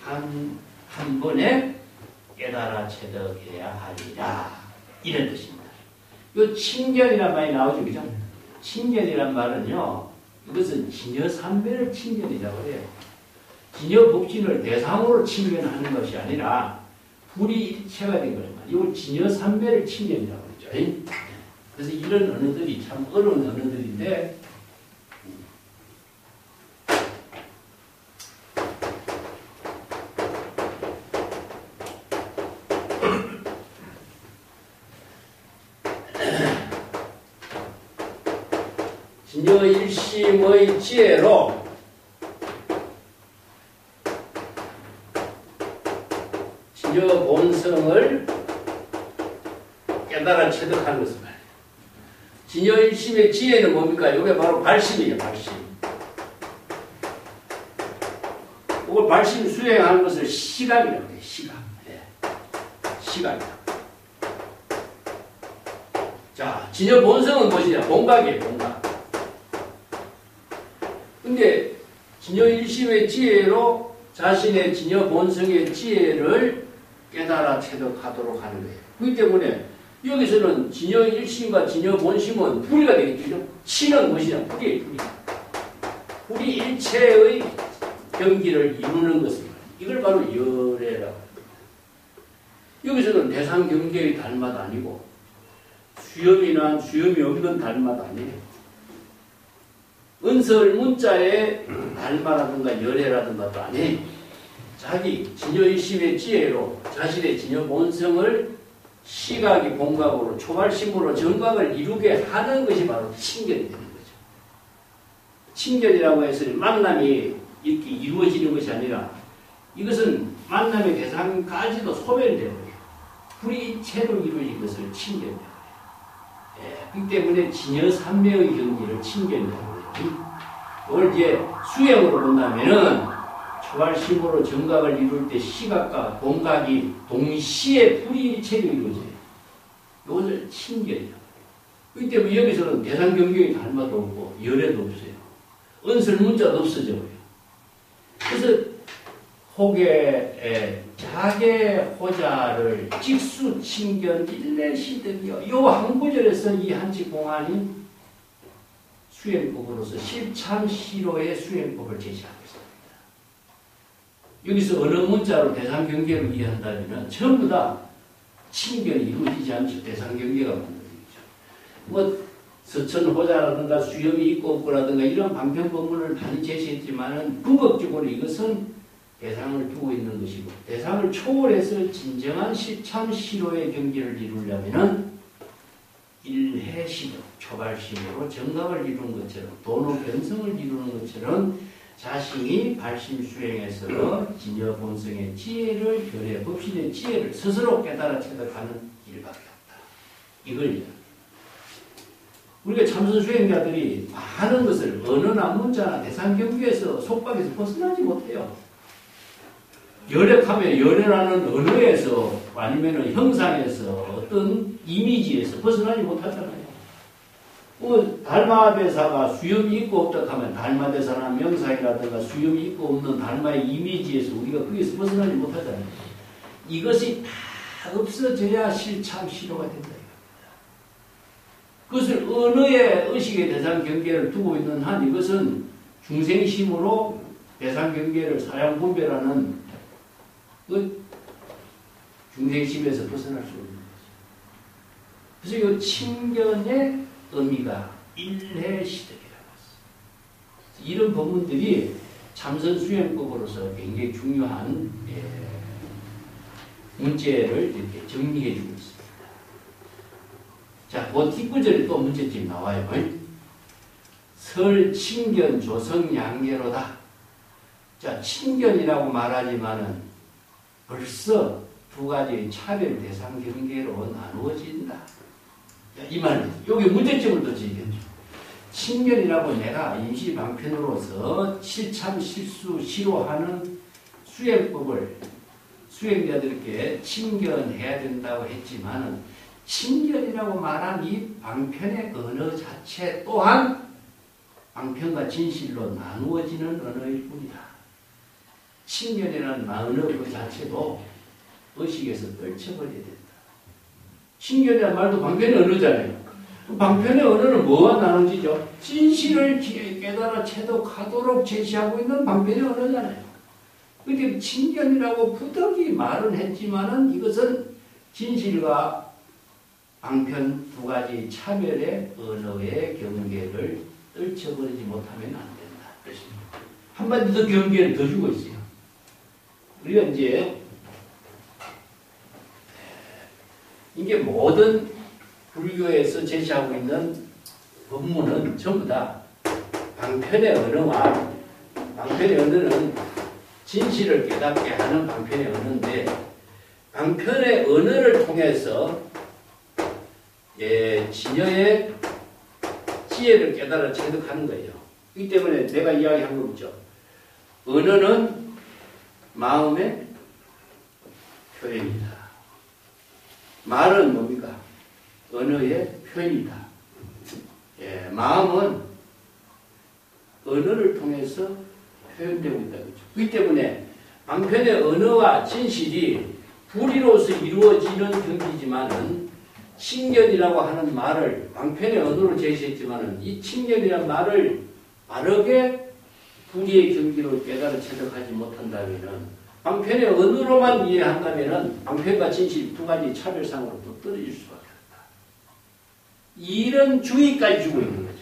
한 번에 깨달아 체득해야 하리라. 이런 뜻입니다. 이 친견이란 말이 나오죠. 그죠? 친견이란 말은요. 이것은 진여삼배를 친견이라고 해요. 진여법신을 대상으로 친견하는 것이 아니라 불이일체가 된 거란 말이에요. 이걸 진여삼배를 친견이라고 그러죠. 그래서 이런 언어들이 참 어려운 언어들인데 진여일심의 지혜로 본성을 깨달아 체득하는 것을 말이에요. 진여일심의 지혜는 뭡니까? 이게 바로 발심이에요. 발심. 이걸 발심 수행하는 것을 시각이라고 해요. 시각. 네. 시각이라고. 자, 진여 본성은 무엇이냐? 본각이에요. 본각. 근데 진여일심의 지혜로 자신의 진여 본성의 지혜를 깨달아 체득하도록 하는 거예요. 그렇기 때문에 여기서는 진여일심과 진여본심은 분리가 되겠죠. 치는 무엇이냐? 불이에요. 불이. 불이 일체의 경기를 이루는 것입니다. 이걸 바로 열애라고 합니다. 여기서는 대상 경계의 달마다 아니고 수염이나 수염이 없는 달마다 아니에요. 은설 문자의 달마라든가 열애라든가도 아니에요. 자기 진여일심의 지혜로 자신의 진여 본성을 시각이 본각으로 초발심으로 정각을 이루게 하는 것이 바로 친견이 되는 거죠. 친견이라고 해서 만남이 이렇게 이루어지는 것이 아니라 이것은 만남의 대상까지도 소멸되어요. 불이체로 이루어진 것을 친견이라고 해요. 예, 그렇기 때문에 진여삼매의 경지를 친견이라고 해요. 이걸 이제 수행으로 본다면은 초발심으로 정각을 이룰 때 시각과 본각이 동시에 불이체로 이루어져요. 이것을 친견이라고 해요. 그렇기 때문에 여기서는 대상 경계의 달마도 없고 열애도 없어요. 은설 문자도 없어져요. 그래서 호계, 자계 호자를 직수 친견 일례시득이요. 요 한 구절에서 이 한치 공안이 수행법으로서 실참시로의 수행법을 제시하고 있습니다. 여기서 어느 문자로 대상 경계를 이해한다면 전부 다 친견이 이루어지지 않죠. 대상 경계가 만들어지죠. 뭐 서천호자라든가 수염이 있고 없고라든가 이런 방편법문을 많이 제시했지만은 궁극적으로 이것은 대상을 두고 있는 것이고 대상을 초월해서 진정한 실참시로의 경계를 이루려면은 일해시도 초발심으로 정각을 이루는 것처럼 도노 변성을 이루는 것처럼 자신이 발심 수행에서 진여 본성의 지혜를 결의 법신의 지혜를 스스로 깨달아 체득하는 일밖에 없다. 이걸 우리가 참선 수행자들이 많은 것을 언어나 문자나 대상 경계에서 속박에서 벗어나지 못해요. 열애하면 열애라는 언어에서 아니면 형상에서 어떤 이미지에서 벗어나지 못하잖아요. 달마대사가 수염이 있고 없다 하면 달마대사나 명상이라든가 수염이 있고 없는 달마의 이미지에서 우리가 거기서 벗어나지 못하잖아요. 이것이 다 없어져야 실참시로가 된다. 그것을 언어의 의식의 대상 경계를 두고 있는 한 이것은 중생심으로 대상 경계를 사양 분별하는 그 중생심에서 벗어날 수 없는 거죠. 그래서 이 친견의 의미가 일해시득이라고 했어요. 이런 법문들이 참선 수행법으로서 굉장히 중요한 문제를 이렇게 정리해 주고 있습니다. 자, 그 뒷구절에 또 문제점이 나와요. 설, 친견, 조성, 양계로다. 자, 친견이라고 말하지만은 벌써 두 가지의 차별 대상 경계로 나누어진다. 자, 이 말은, 여기 문제점을 또 지겠죠. 친견이라고 내가 임시 방편으로서 실참, 실수, 시로하는 수행법을 수행자들께 친견해야 된다고 했지만은 친견이라고 말한 이 방편의 언어 자체 또한 방편과 진실로 나누어지는 언어일 뿐이다. 친견이라는 언어 그 자체도 의식에서 떨쳐버려야 된다. 친견이라는 말도 방편의 언어잖아요. 방편의 언어는 뭐가 나눠지죠? 진실을 깨달아 체득하도록 제시하고 있는 방편의 언어잖아요. 그런데 친견이라고 부득이 말은 했지만은 이것은 진실과 방편 두 가지 차별의 언어의 경계를 떨쳐버리지 못하면 안 된다. 그렇습니다. 한마디 더 경계를 더 주고 있어요. 우리가 이제 이게 모든 불교에서 제시하고 있는 법문은 전부 다 방편의 언어와 방편의 언어는 진실을 깨닫게 하는 방편의 언어인데 방편의 언어를 통해서 진여의 지혜를 깨달아 체득하는 거예요. 이 때문에 내가 이야기한 거 있죠. 언어는 마음의 표현이다. 말은 뭡니까? 언어의 표현이다. 마음은 언어를 통해서 표현되고 있다. 그렇기 때문에 방편의 언어와 진실이 불의로서 이루어지는 경지지만은 칭견이라고 하는 말을 방편의 언어로 제시했지만은 이 칭견이라는 말을 바르게 불의의 경지로 깨달아 체득하지 못한다면은 방편의 언어로만 이해한다면은 방편과 진실 두 가지 차별상으로 또 떨어질 수밖에 없다. 이런 주의까지 주고 있는 거죠.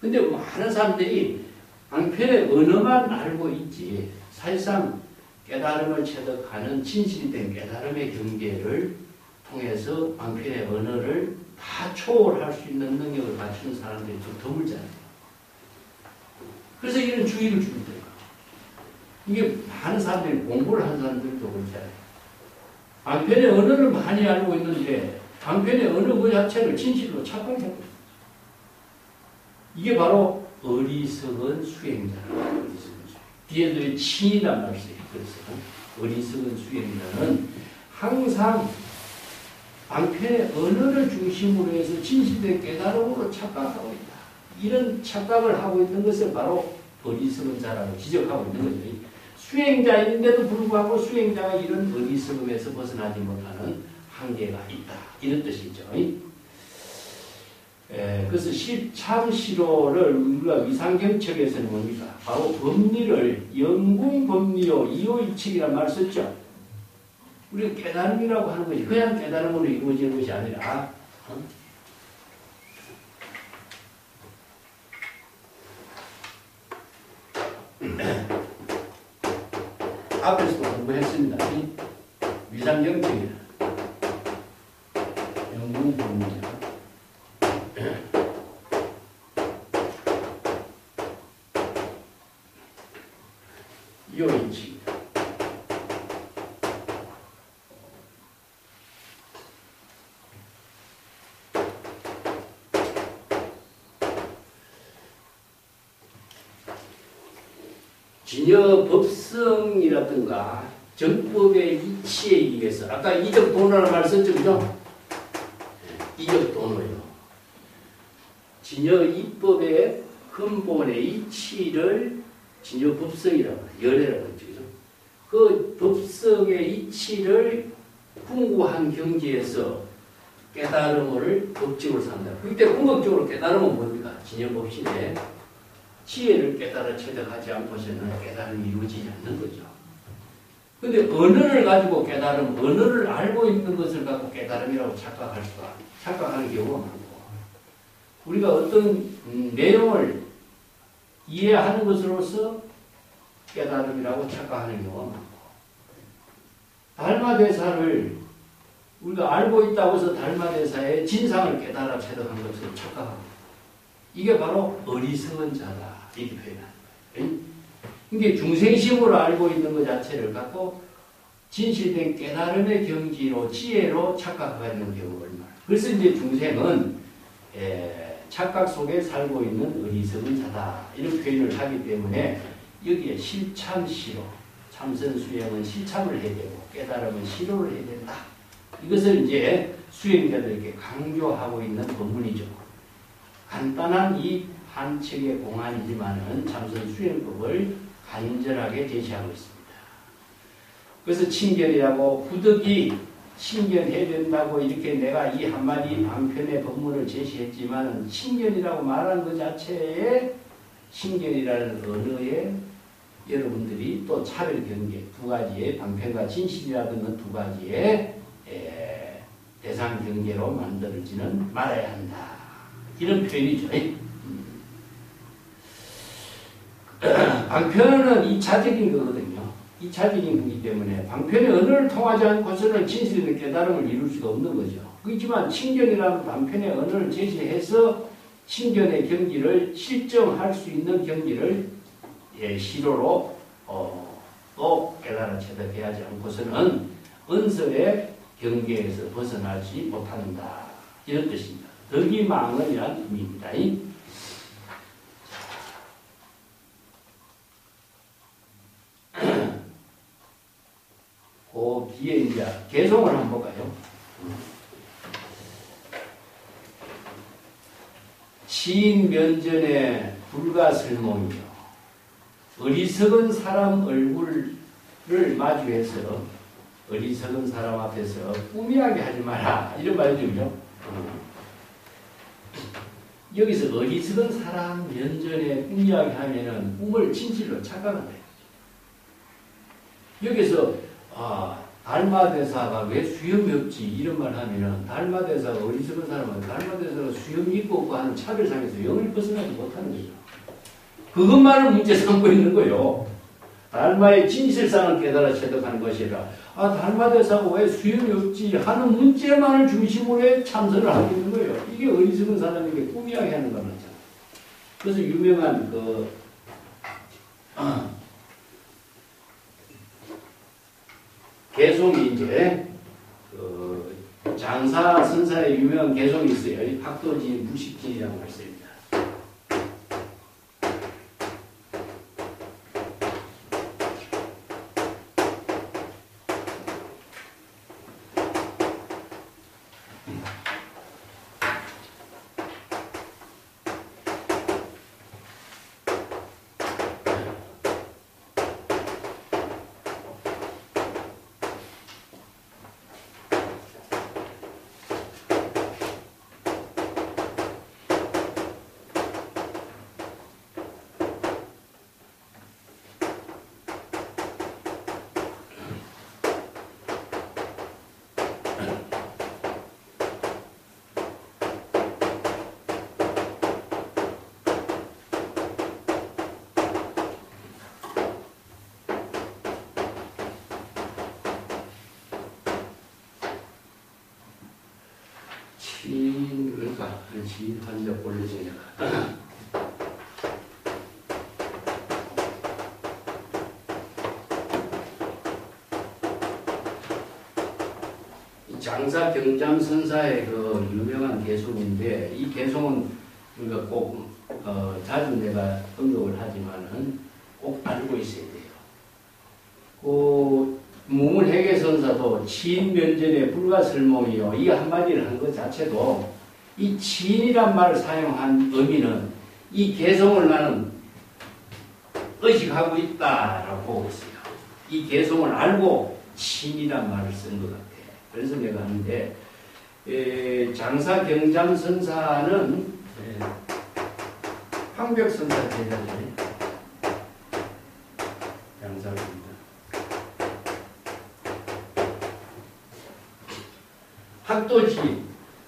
근데 많은 사람들이 방편의 언어만 알고 있지 사실상 깨달음을 체득하는 진실된 깨달음의 경계를 통해서 방편의 언어를 다 초월할 수 있는 능력을 갖춘 사람들이 좀 드물잖아요. 그래서 이런 주의를 주는 거예요. 이게 많은 사람들이 공부를 한 사람들도 그렇잖아요. 방편의 언어를 많이 알고 있는데 방편의 언어 그 자체를 진실로 착각하고 있어요. 이게 바로 어리석은 수행자라는 거예요. 뒤에도 친이란 말이 있어요. 그래서 어리석은 수행자는 항상 방편의 언어를 중심으로 해서 진실된 깨달음으로 착각하고 있다. 이런 착각을 하고 있는 것을 바로 어리석은 자라고 지적하고 있는 거죠. 수행자인데도 불구하고 수행자가 이런 어리석음에서 벗어나지 못하는 한계가 있다. 이런 뜻이죠. 그래서 참시로를 우리가 위상경책에서는 뭡니까? 바로 법리를 영궁법리요 이호일칙이라는 말을 썼죠. 우리가 깨달음이라고 하는 것이 그냥 깨달음으로 이루어지는 것이 아니라 앞에서도 공부했습니다. 위상경책이라 영궁법리요 이호일칙 진여 법성이라든가 정법의 이치에 의해서 아까 이적 도노라는 말 썼죠, 그죠? 이적 도노요. 진여 이법의 근본의 이치를 진여 법성이라고 해요. 열애라고 했죠, 그죠? 그 법성의 이치를 궁구한 경지에서 깨달음을 법칙으로 산다. 그때 궁극적으로 깨달음은 뭡니까? 진여 법신에 지혜를 깨달아 체득하지 않고서는 깨달음이 이루어지지 않는 거죠. 근데 언어를 가지고 깨달음, 언어를 알고 있는 것을 갖고 깨달음이라고 착각하는 경우가 많고, 우리가 어떤 내용을 이해하는 것으로서 깨달음이라고 착각하는 경우가 많고, 달마대사를 우리가 알고 있다고 해서 달마대사의 진상을 깨달아 체득한 것으로 착각하고, 이게 바로 어리석은 자다. 이렇게 표현하는 거예요. 이게 중생심으로 알고 있는 것 자체를 갖고 진실된 깨달음의 경지로 지혜로 착각하는 경우가 얼마나. 그래서 이제 중생은 착각 속에 살고 있는 어리석은 자다. 이런 표현을 하기 때문에 여기에 실참시로, 참선수행은 실참을 해야 되고 깨달음은 시로를 해야 된다. 이것을 이제 수행자들에게 강조하고 있는 본문이죠. 간단한 이 한 책의 공안이지만은 참선 수행법을 간절하게 제시하고 있습니다. 그래서 칭견이라고 부득이 칭견해야 된다고 이렇게 내가 이 한마디 방편의 법문을 제시했지만은 칭견이라고 말한 것 자체에 칭견이라는 언어에 여러분들이 또 차별 경계 두 가지의 방편과 진실이라는 두 가지의 대상 경계로 만들어지는 말아야 한다. 이런 표현이죠. 방편은 2차적인 거거든요. 2차적인 거기 때문에 방편의 언어를 통하지 않고서는 진실의 깨달음을 이룰 수가 없는 거죠. 그렇지만 칭견이라는 방편의 언어를 제시해서 칭견의 경지를 실정할 수 있는 경지를 시로로 또 깨달아 체득해야지 않고서는 은설의 경계에서 벗어나지 못한다. 이런 뜻입니다. 덕이망언이란 의미입니다. 그 뒤에 이제 개송을 한번 볼까요? 시인면전에 불가설몽이요. 어리석은 사람 얼굴을 마주해서 어리석은 사람 앞에서 꾸미하게 하지 마라. 이런 말이죠. 여기서 어리석은 사람 면전에 꾸미하게 하면은 꿈을 진실로 착각한다. 여기서 달마대사가 왜 수염이 없지 이런 말 하면은 달마대사가 어리석은 사람은 달마대사가 수염이 있고 없고 하는 차별상에서 영을 벗어나지 못하는 거죠. 그것만을 문제 삼고 있는 거예요. 달마의 진실상을 깨달아 체득하는 것이라 달마대사가 왜 수염이 없지 하는 문제만을 중심으로 해 참선을 하고 있는 거예요. 이게 어리석은 사람에게 꾸미하게 하는 거잖아요. 그래서 유명한 개송이 이제 장사 선사의 유명한 개송이 있어요. 학도지 무식진이라고 말씀입니다. 그러니까 지인 환자 권리제냐. 장사 경잠선사의 그 유명한 개송인데 이 개송은 우리가 꼭 자주 내가 언급을 하지만은 꼭 알고 있어야 돼요. 그 무문회계선사도 치인면전에 불가설몽이요. 이 한마디를 한 것 자체도 이 치인이란 말을 사용한 의미는 이 개송을 나는 의식하고 있다라고 보고 있어요. 이 개송을 알고 치인이란 말을 쓴 것 같아요. 그래서 내가 하는데 장사경잠선사는 황벽선사 제자잖아요. 장사경잠. 학도지,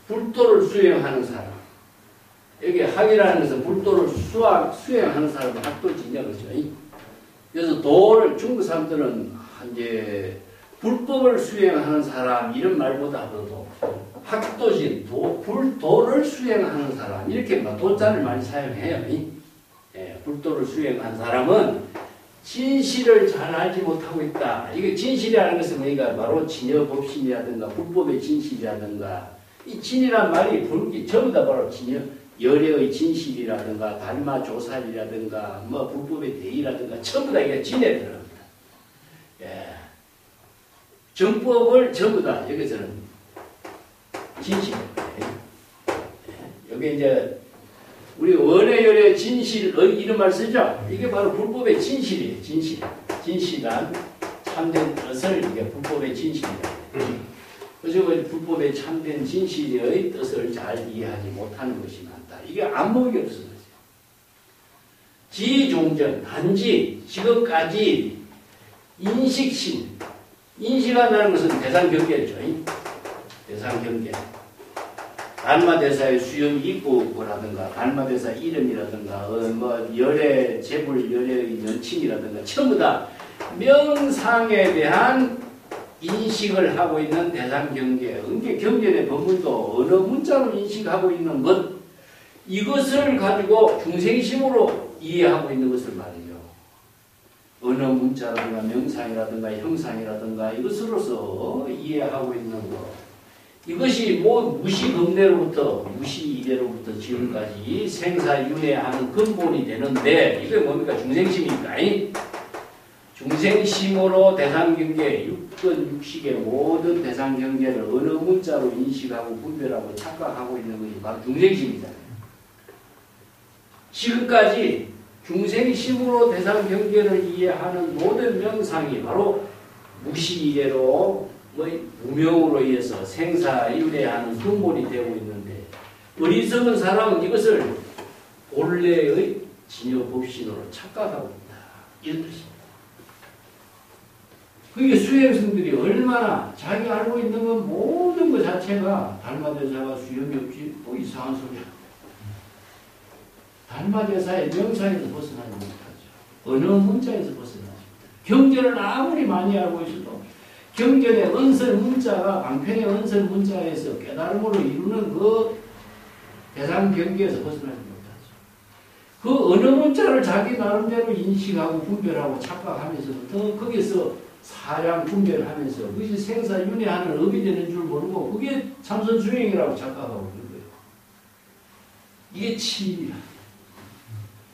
불도를 수행하는 사람. 여기 학이라는 것은 불도를 수행하는 사람을 학도지냐 그러죠. 그래서 도를 중국 사람들은 이제 불법을 수행하는 사람 이런 말보다도 학도지, 불도를 수행하는 사람 이렇게 도자를 많이 사용해요. 불도를 수행한 사람은 진실을 잘 알지 못하고 있다. 이게 진실이라는 것은 뭐니까 바로 진여법신이라든가 불법의 진실이라든가 이 진이란 말이 전부 다 바로 열애의 진실이라든가 달마조살이라든가 뭐 불법의 대의라든가 전부 다 이게 진에 들어갑니다. 정법을 전부 다 여기서는 진실. 여기 이제 우리 원해열의 진실 이런 말 쓰죠. 이게 바로 불법의 진실이에요. 진실한 참된 뜻을 이게 불법의 진실이다. 그래서 불법의 참된 진실의 뜻을 잘 이해하지 못하는 것이 많다. 이게 안목이 없어서 그렇죠. 지종전 단지 지금까지 인식신 인식한다는 것은 대상경계죠. 대상경계. 달마대사의 수염이 있고 없고라든가 달마대사 이름이라든가 뭐 열애 재불 열애의 연칭이라든가 전부 다 명상에 대한 인식을 하고 있는 대상경계 경전의 법문도 어느 문자로 인식하고 있는 것 이것을 가지고 중생심으로 이해하고 있는 것을 말이죠. 언어 문자라든가 명상이라든가 형상이라든가 이것으로서 이해하고 있는 것. 이것이 뭐 무시금내로부터 무시이래로부터 지금까지 생사윤회하는 근본이 되는데 이게 뭡니까? 중생심입니까? 중생심으로 대상경계, 육근 육식의 모든 대상경계를 어느 문자로 인식하고 분별하고 착각하고 있는 것이 바로 중생심이잖아요. 지금까지 중생심으로 대상경계를 이해하는 모든 명상이 바로 무시이래로 무명으로 의해서 생사윤회하는 근본이 되고 있는데 어리석은 사람은 이것을 본래의 진여법신으로 착각하고 있다. 이런 뜻입니다. 그게 수행성들이 얼마나 자기 알고 있는 건 모든 것 자체가 달마대사가 수염이 없지 뭐 이상한 소리야. 달마대사의 명상에서 벗어나지 못하죠. 어느 문자에서 벗어나지 못하죠. 경전을 아무리 많이 알고 있어도 경전의 언설 문자가 방편의 언설 문자에서 깨달음으로 이루는 그 대상 경계에서 벗어나지 못하죠. 그 어느 문자를 자기 나름대로 인식하고 분별하고 착각하면서부터 거기서 사량 분별을 하면서 그것이 생사윤회하는 업이 되는 줄 모르고 그게 참선수행이라고 착각하고 있는 거예요. 이게 치밀이야.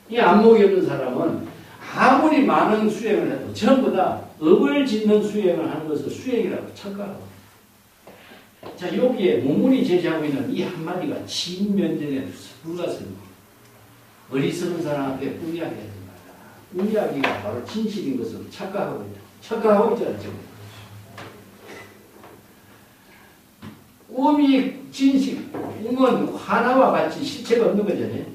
이 안목이 없는 사람은 아무리 많은 수행을 해도 전부 다 업을 짓는 수행을 하는 것을 수행이라고 착각하고. 자, 여기에 문문이 제시하고 있는 이 한마디가 진면전에 불가습니다. 어리석은 사람 앞에 꿈이야기 하지 마라. 꿈이야기가 바로 진실인 것을 착각하고 있다. 착각하고 있잖아요, 지금. 꿈이 진실, 꿈은 하나와 같이 실체가 없는 거잖아요.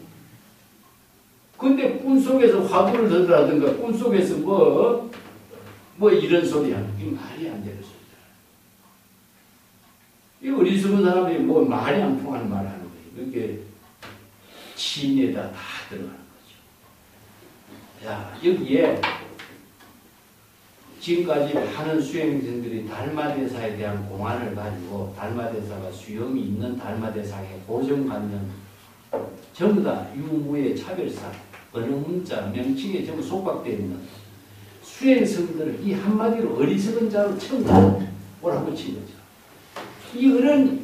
근데 꿈속에서 화두를 들으라든가 꿈속에서 뭐 이런 소리 하는 게 말이 안 되는 소리다. 이 어리석은 사람이 뭐 말이 안 통하는 말을 하는 거예요. 그게 진에다 다 들어가는 거죠. 자, 여기에 지금까지 많은 수행생들이 달마대사에 대한 공안을 가지고 달마대사가 수염이 있는 달마대상의 고정관념 전부 다 유무의 차별상 어느 문자 명칭에 전부 속박되어 있는 수행성들을 이 한마디로 어리석은 자로 처음 몰아붙인 거죠. 이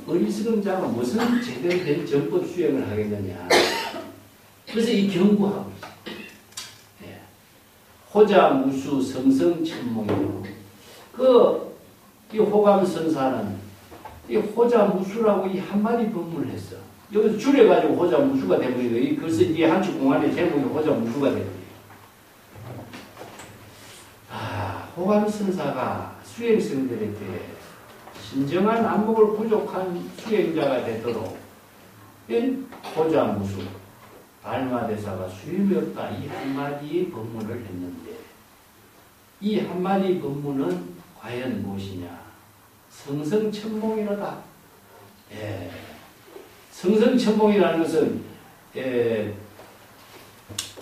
어리석은 자가 무슨 제대로 된 정법 수행을 하겠느냐. 그래서 이 경고하고 있어요. 호자무수 성성천몽이요. 이 호감선사는 이 호자무수라고 이 한마디 법문을 했어. 여기서 줄여가지고 호자무수가 되버리고 그래서 이 한축 공안의 제목이 호자무수가 되버리고. 호감선사가 수행생들에게 진정한 안목을 부족한 수행자가 되도록 호자무수 달마대사가 수임이 없다. 이 한마디 법문을 했는데 이 한마디 법문은 과연 무엇이냐? 성성천몽이로다. 성성천몽이라는 것은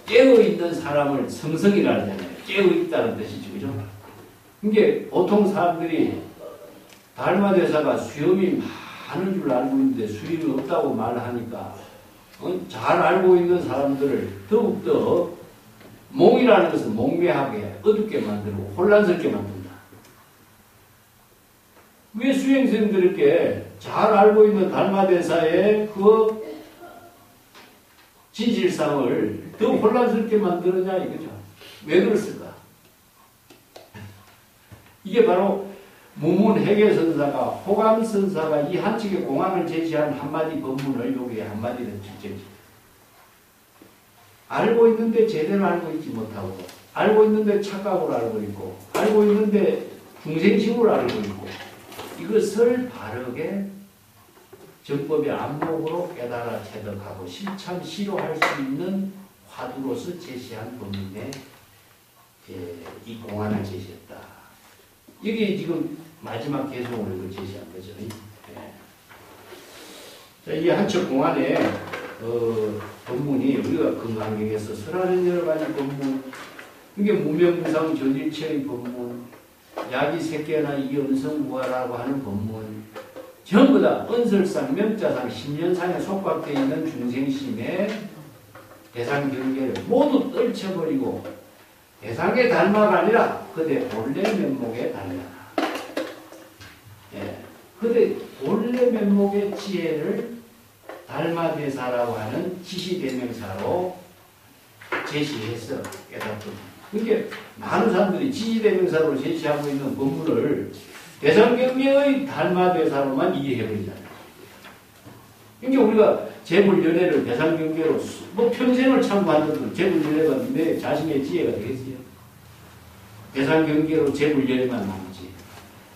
깨어있는 사람을 성성이라 하잖아요. 깨어있다는 뜻이죠. 그죠? 이게 보통 사람들이 달마대사가 수염이 많은 줄 알고 있는데 수임이 없다고 말하니까 잘 알고 있는 사람들을 더욱더 몽이라는 것은 몽매하게 어둡게 만들고 혼란스럽게 만든다. 왜 수행생들에게 잘 알고 있는 달마대사의 그 진실상을 더 혼란스럽게 만드느냐 이거죠. 왜 그랬을까? 이게 바로 무문해계선사가 호감선사가 이 한측의 공안을 제시한 한마디 법문을 여기에 한마디로 직접 알고 있는데 제대로 알고 있지 못하고 알고 있는데 착각으로 알고 있고 알고 있는데 중생심으로 알고 있고 이것을 바르게 정법의 안목으로 깨달아 체득하고 실참 시로할 수 있는 화두로서 제시한 법문에 이 공안을 제시했다. 이게 지금 마지막 개성으로 제시한 거죠. 자, 이 한척 공안에 법문이 우리가 건강경에서 설하는 여러 가지 법문, 이게 무명무상 전일체의 법문, 야기 새끼나 이엄성무화라고 하는 법문, 전부 다 언설상, 명자상, 신년상에 속박되어 있는 중생심의 대상 경계를 모두 떨쳐버리고 대상의 달마가 아니라 그대 본래 면목의 달마다. 예. 그대 본래 면목의 지혜를 달마대사라고 하는 지시대명사로 제시해서 깨닫고, 그게 많은 사람들이 지시대명사로 제시하고 있는 본문을 대상경계의 달마대사로만 이해해버리잖아요. 그러니까 우리가 재물연애를 대상경계로 뭐 평생을 참고한다도 재물연애가 내 자신의 지혜가 되겠어요. 대상경계로 재물연애만 남지.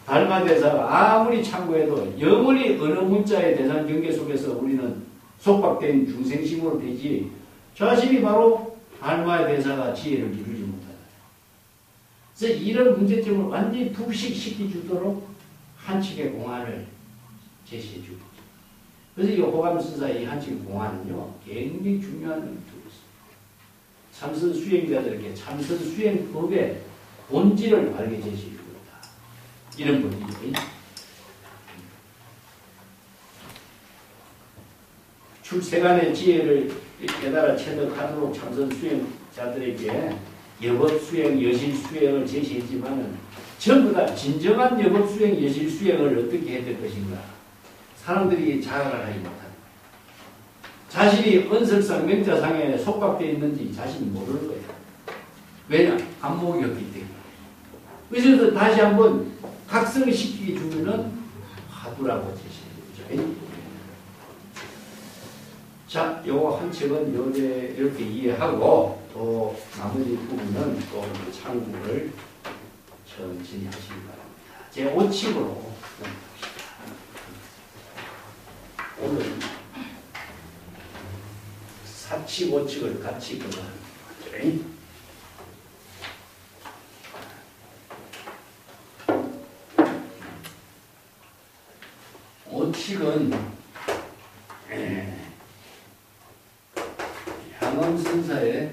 달마대사가 아무리 참고해도 영원히 어느 문자의 대상경계 속에서 우리는 속박된 중생심으로 되지 자신이 바로 달마의 대사가 지혜를 이루지 못하다. 그래서 이런 문제점을 완전히 부식시켜주도록 한측의 공안을 제시해주고 있습니다. 그래서 이 호감선사의 이 한측의 공안은요, 굉장히 중요한 의미를 두고 있습니다. 참선 수행자들에게 참선 수행법의 본질을 바르게 제시해주고 있다. 이런 본질이 출세간의 지혜를 깨달아 체득하도록 참선 수행자들에게 여법 수행, 여실 수행을 제시했지만은 전부 다 진정한 여법 수행, 여실 수행을 어떻게 해야 될 것인가 사람들이 자각을 하지 못합니다. 자신이 언설상 명자상에 속박되어 있는지 자신이 모르는 거예요. 왜냐? 안목이 없기 때문에. 그래서 다시 한번 각성시키게 주면은 화두라고 제시해주죠. 자, 요거 한 책은 이렇게 이해하고 또 나머지 부분은 또 참고를 천천히 하시기 바랍니다. 제 5칙으로 오늘 4칙, 5칙을 같이 공부합니다. 5칙은 향엄선사의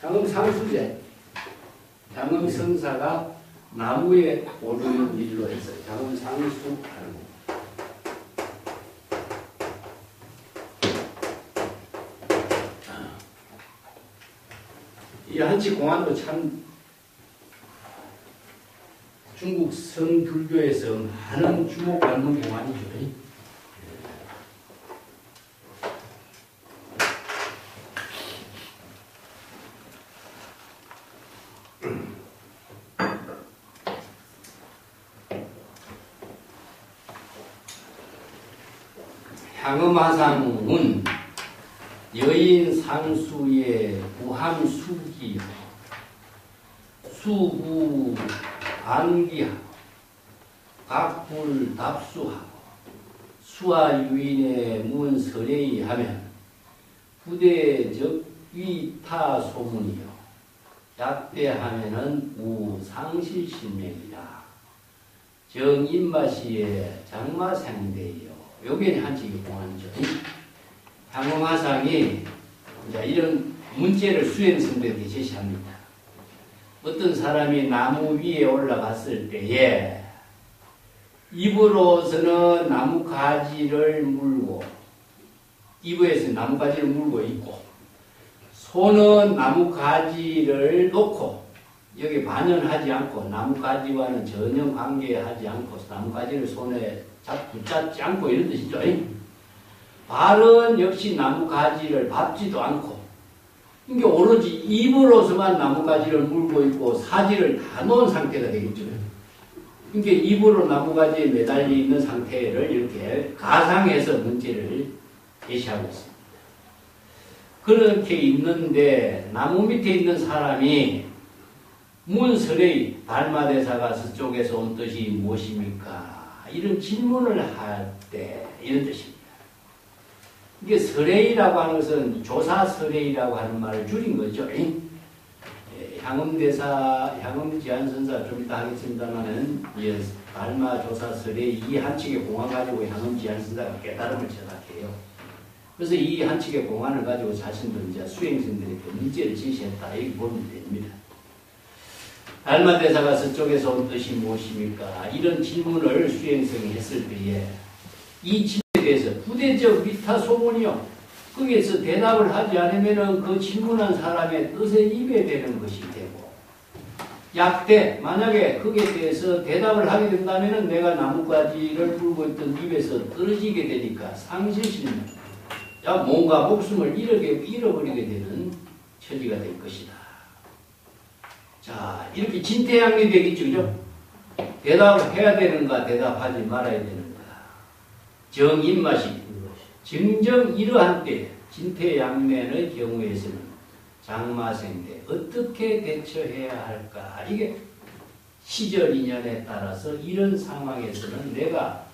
향엄상수제, 향엄선사가 나무에 오르는 일로 해서 향엄상수 하는 이 한치 공안도 참 중국 성불교에서 많은 주목받는 공안이죠. 향엄화상은 여인 상수의 부함수기요 수구 안기하고 각불 답수하고 수와 유인의 문설레이 하면 부대적 위타 소문이요 약대하면은 우상실신명이라 정인마시의 장마생대요. 요게 한식의 공안이죠. 향엄화상이 이런 문제를 수행성들에게 제시합니다. 어떤 사람이 나무 위에 올라갔을 때에 입으로서는 나무 가지를 물고 입에서 나무 가지를 물고 있고 손은 나무 가지를 놓고 여기 반연하지 않고 나무 가지와는 전혀 관계하지 않고 나무 가지를 손에 붙잡지 않고 이런 뜻이죠. 발은 역시 나무 가지를 밟지도 않고 이게 오로지 입으로서만 나무가지를 물고 있고 사지를 다 놓은 상태가 되겠죠. 이게 입으로 나무가지에 매달려 있는 상태를 이렇게 가상해서 문제를 제시하고 있습니다. 그렇게 있는데 나무 밑에 있는 사람이 문설의 달마대사가 서쪽에서 온 뜻이 무엇입니까? 이런 질문을 할 때 이런 뜻입니다. 이게 설레이라고 하는 것은 조사설레이라고 하는 말을 줄인 거죠. 향엄대사, 향엄지안선사 좀 이따 하겠습니다만은 달마 조사설레이 이 한측의 공안 가지고 향엄지안선사가 깨달음을 제작해요. 그래서 이 한측의 공안을 가지고 자신도 이제 수행생들에게 문제를 제시했다 이렇게 보면 됩니다. 달마대사가 서쪽에서 온 뜻이 무엇입니까? 이런 질문을 수행성이 했을 때에 이 질문에 대해서 부대적 위타 소문이요. 거기에서 대답을 하지 않으면 그 질문한 사람의 뜻에 입에되는 것이 되고, 약대, 만약에 거기에 대해서 대답을 하게 된다면 내가 나뭇가지를 물고 있던 입에서 떨어지게 되니까 상실심은 뭔가 목숨을 잃어버리게 되는 처지가 될 것이다. 자, 이렇게 진퇴양리 되겠죠, 그죠? 대답을 해야 되는가, 대답하지 말아야 되는가. 정입맛이. 정정 이러한 때, 진퇴양면의 경우에서는 장마생대 어떻게 대처해야 할까? 이게 시절 인연에 따라서 이런 상황에서는 내가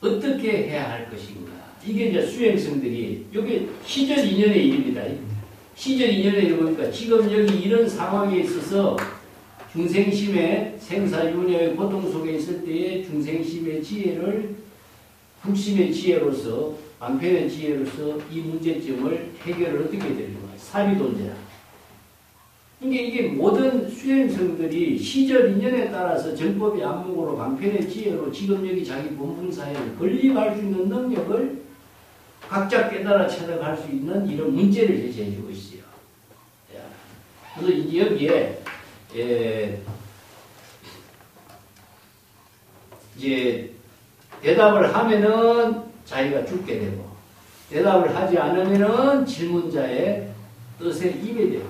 어떻게 해야 할 것인가? 이게 이제 수행성들이 여기 시절 인연의 일입니다. 시절 인연의 일 보니까 지금 여기 이런 상황에 있어서 중생심의 생사윤회의 고통 속에 있을 때의 중생심의 지혜를 불심의 지혜로서 방편의 지혜로서 이 문제점을 해결을 어떻게 되는 거야? 사비돈제라. 이게 모든 수행성들이 시절 인연에 따라서 정법의 안목으로 방편의 지혜로 지금 여기 자기 본분사회를 건립할 수 있는 능력을 각자 깨달아 체득할 수 있는 이런 문제를 제시해주고 있어요. 그래서 이제 여기에 이제 대답을 하면은 자기가 죽게 되고, 대답을 하지 않으면은 질문자의 뜻에 입에 되고,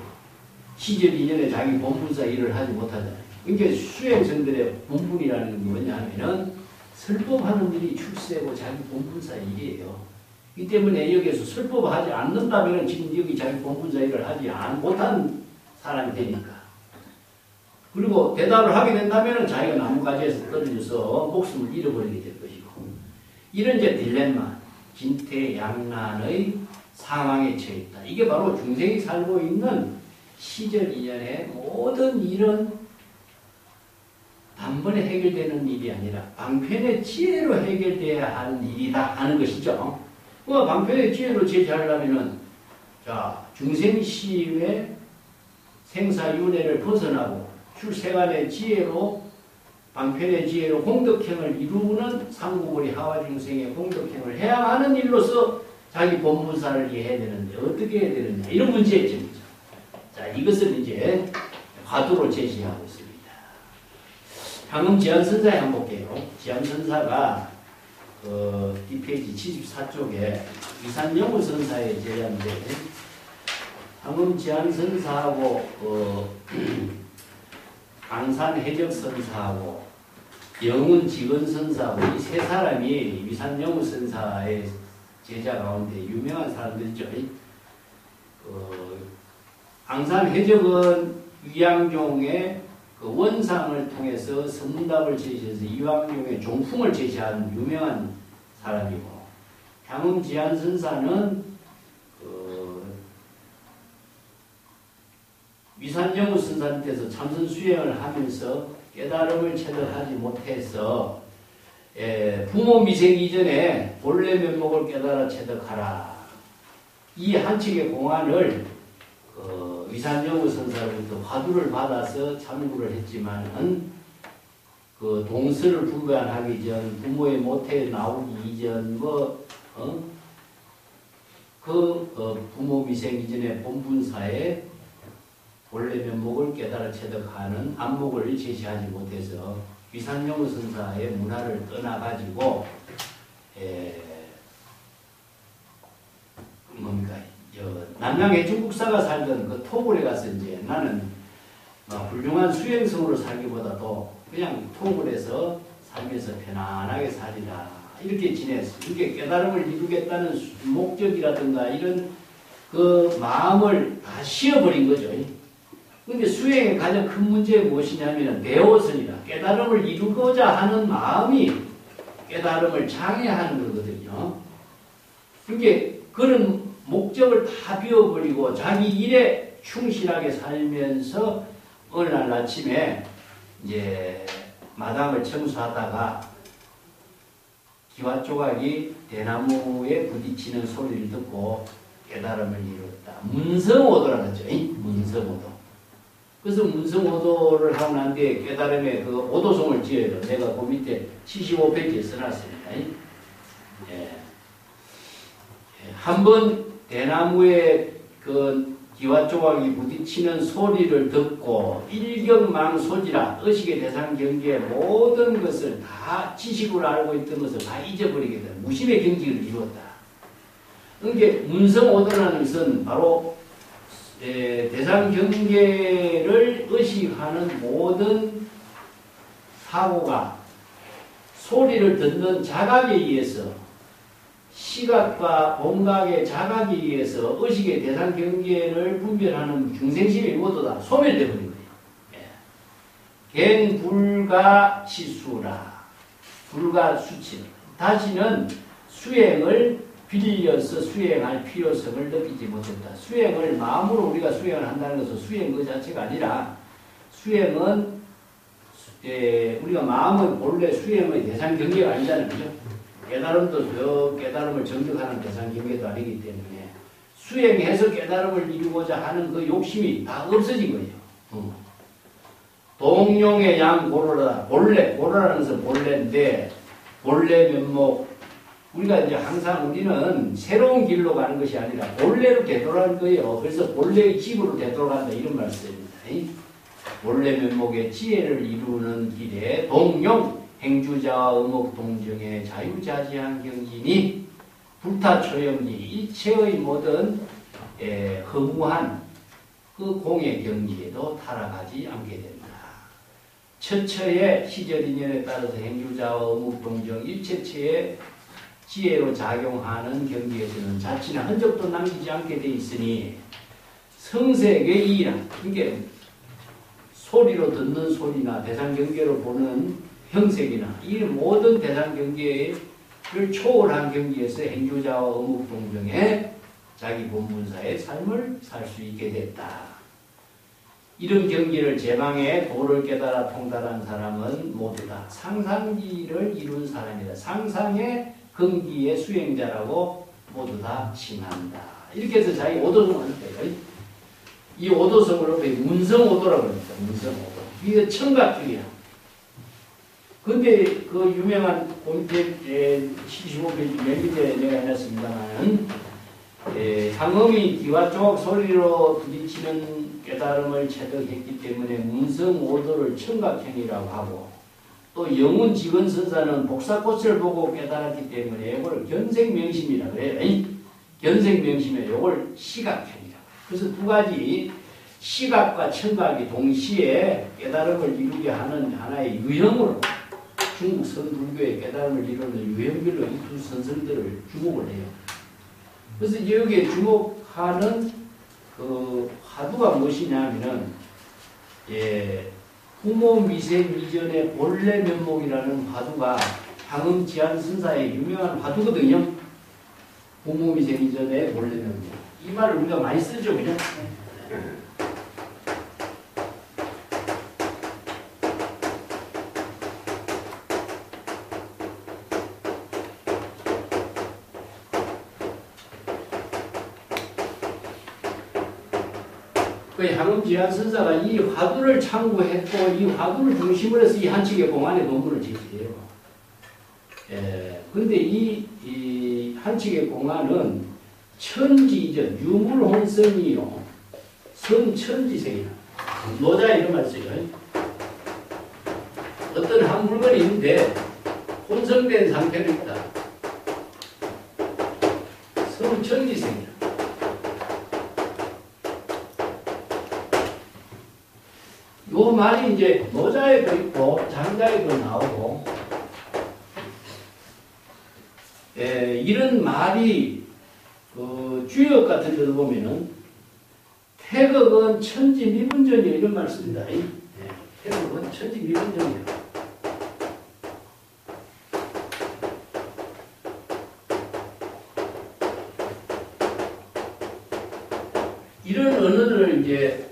시절 인연에 자기 본분사 일을 하지 못하잖아요. 그러니까 수행성들의 본분이라는 게 뭐냐 하면은 설법하는 일이 출세고 자기 본분사 일이에요. 이 때문에 여기에서 설법하지 않는다면 지금 여기 자기 본분사 일을 하지 못한 사람이 되니까. 그리고 대답을 하게 된다면 자기가 나뭇가지에서 떨어져서 목숨을 잃어버리게 될 것이고, 이런 이제 딜레마, 진퇴양난의 상황에 처해 있다. 이게 바로 중생이 살고 있는 시절 인연의 모든 일은 단번에 해결되는 일이 아니라 방편의 지혜로 해결돼야 하는 일이다 하는 것이죠. 그 방편의 지혜로 제시하려면은 자, 중생심의 생사윤회를 벗어나고 출세간의 지혜로 방편의 지혜로 공덕행을 이루는 상구보리 하와중생의 공덕행을 해야 하는 일로서 자기 본분사를 이해해야 되는데 어떻게 해야 되느냐, 이런 문제점이죠. 자, 이것을 이제 화두로 제시하고 있습니다. 방금 지안선사에 한번 볼게요. 지안선사가 뒷페이지 74쪽에 위산영우 선사의 제자인데, 방금 지안선사하고 강산해적선사하고 영운직원선사하고 이 세 사람이 위산영우 선사의 제자 가운데 유명한 사람들이죠. 강산해적은 이왕종의 그 원상을 통해서 선문답을 제시해서 이왕종의 종풍을 제시한 유명한 사람이고, 향음지안선사는 위산영우 선사한테서 참선 수행을 하면서 깨달음을 체득하지 못해서 부모 미생 이전에 본래 면목을 깨달아 체득하라. 이 한 척의 공안을 위산영우 선사로부터 화두를 받아서 참고를 했지만은 그 동서를 분간하기 전, 부모의 모태에 나오기 이전, 부모 미생 이전의 본분사에 본래 면목을 깨달아 체득하는 안목을 제시하지 못해서 위산영우 선사의 문화를 떠나가지고 남양의 중국사가 살던 그 토굴에 가서 이제 나는 훌륭한 수행성으로 살기보다도 그냥 토굴에서 살면서 편안하게 살리라, 이렇게 지냈어. 이렇게 깨달음을 이루겠다는 목적이라든가 이런 그 마음을 다 씌워버린 거죠. 근데 수행의 가장 큰 문제가 무엇이냐면 대오선이다. 깨달음을 이루고자 하는 마음이 깨달음을 장애하는 거거든요. 그러니까 그런 목적을 다 비워버리고 자기 일에 충실하게 살면서 어느 날 아침에 이제 마당을 청소하다가 기와 조각이 대나무에 부딪히는 소리를 듣고 깨달음을 이뤘다. 문성오도라고 하죠. 문성오도. 그래서 문성오도를 하고 난 뒤에 깨달음에 그 오도송을 지어요. 내가 그 밑에 75페이지에 써놨습니다. 예. 한번 대나무에 그 기와 조각이 부딪히는 소리를 듣고 일경망 소지라 의식의 대상 경계의 모든 것을 다 지식으로 알고 있던 것을 다 잊어버리게 된 무심의 경지를 이루었다. 그러니까 문성오도라는 것은 바로 대상 경계를 의식하는 모든 사고가 소리를 듣는 자각에 의해서 시각과 본각의 자각에 의해서 의식의 대상 경계를 분별하는 중생심이 모두 다 소멸되어 버린 거예요. 겐 불가 시수라. 불가 수치. 다시는 수행을 빌려서 수행할 필요성을 느끼지 못했다. 수행을 마음으로 우리가 수행을 한다는 것은 수행 그 자체가 아니라 수행은 우리가 마음의 본래 수행의 대상 경계가 아니잖아요. 그죠? 깨달음도 저 깨달음을 정득하는 대상 경계도 아니기 때문에 수행해서 깨달음을 이루고자 하는 그 욕심이 다 없어진 거예요. 동용의 양 고로라. 본래, 고로라는 것은 본래인데 본래 면목. 우리가 이제 항상 우리는 새로운 길로 가는 것이 아니라 본래로 되돌아가는 거예요. 그래서 본래의 집으로 되돌아간다 이런 말씀입니다. 본래 면목의 지혜를 이루는 길에 동용 행주자와 의목동정의 자유자재한 경진이 불타초영지 일체의 모든 허무한 그 공의 경지에도 타락하지 않게 된다. 처처의 시절 인연에 따라서 행주자와 의목동정 일체체의 지혜로 작용하는 경지에서는 자치나 흔적도 남기지 않게 돼 있으니 성색의 이란, 이게 소리로 듣는 소리나 대상 경계로 보는 형색이나 이 모든 대상 경계를 초월한 경지에서 행주자와 의목동정에 자기 본분사의 삶을 살 수 있게 됐다. 이런 경지를 제방에 도를 깨달아 통달한 사람은 모두 다 상상기를 이룬 사람이다. 상상의 근기의 수행자라고 모두 다 칭한다. 이렇게 해서 자기 오도성을 할 때요. 이 오도성을 문성오도라고 합니다. 문성오도. 이게 청각중이야. 근데 그 유명한 곰태 75페이지 맨 밑에 내가 해놨습니다만 상음이 기와 쪽 소리로 부딪히는 깨달음을 체득했기 때문에 문성오도를 청각형이라고 하고 또 영훈 직원선사는 복사꽃을 보고 깨달았기 때문에 이걸 견생명심이라고 그래요. 견생명심에 이걸 시각형이라고. 그래서 두 가지 시각과 청각이 동시에 깨달음을 이루게 하는 하나의 유형으로 중국 선불교의 깨달음을 이루는 유형별로 이 두 선생들을 주목을 해요. 그래서 이제 여기에 주목하는 그 화두가 무엇이냐면은 부모 미생 이전의 본래 면목이라는 화두가 황음지한선사의 유명한 화두거든요. 부모 미생 이전의 본래 면목. 이 말을 우리가 많이 쓰죠, 그냥. 그 황음지한선사가 이 화두를 창구했고 이 화두를 중심으로 해서 이 한칙의 공안의 논문을 제시해요. 근데 이 한칙의 공안은 천지이전 유물혼성이요 성천지생이라 노자 이런 말 써요. 어떤 한 물건이 있는데 혼성된 상태로 있다. 성천지생이라. 요 말이 이제 노자에도 있고 장자에도 나오고 이런 말이 주역 같은 데도 보면은 태극은 천지미분전이야 이런 말 씁니다. 태극은 천지미분전이야. 이런 언어를 이제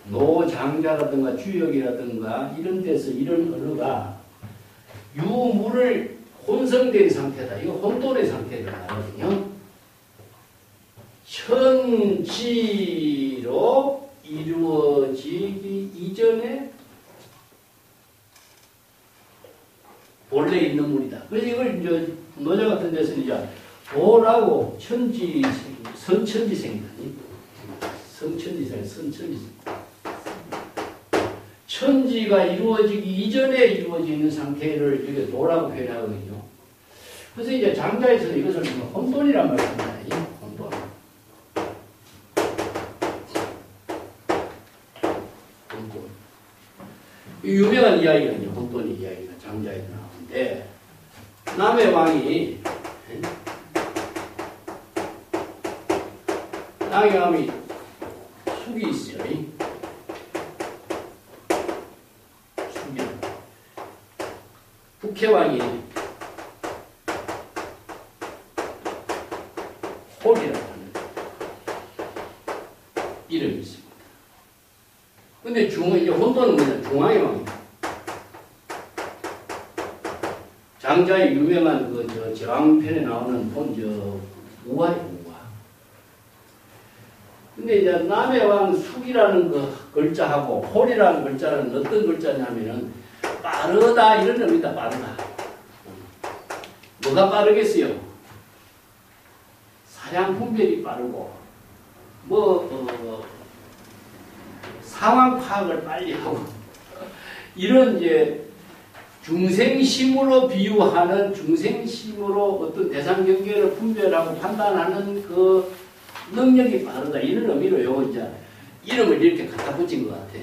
노장자라든가 주역이라든가 이런 데서 이런 언어가 유물을 혼성된 상태다. 이거 혼돈의 상태가 나거든요. 천지로 이루어지기 이전에 본래 있는 물이다. 그래서 이걸 이제 노조 같은 데서는 이제 도라고 선천지생이다. 선천지생. 천지가 이루어지기 이전에 이루어지는 상태를 이게 도라고 표현하거든요. 그래서 이제 장자에서는 이것을 혼돈이란 말을 합니다. 혼돈. 유명한 이야기가 혼돈의 이야기가 장자에 나오는데, 남의 왕이 숙이 있어요. 숙이. 북해왕이 홀이라고 하는 이름이 있습니다. 근데 이제 혼돈은 뭐냐? 중앙의 왕입니다. 장자의 유명한 제왕편에 나오는 우화예요. 근데 이제 남의 왕 숙이라는 글자하고 홀이라는 글자는 어떤 글자냐면은 빠르다 이런 의미다. 빠르다. 뭐가 빠르겠어요? 사량 분별이 빠르고 상황 파악을 빨리 하고 이런 이제 중생심으로 비유하는 중생심으로 어떤 대상 경계를 분별하고 판단하는 그 능력이 빠르다 이런 의미로 이제 이름을 이렇게 갖다 붙인 것 같아.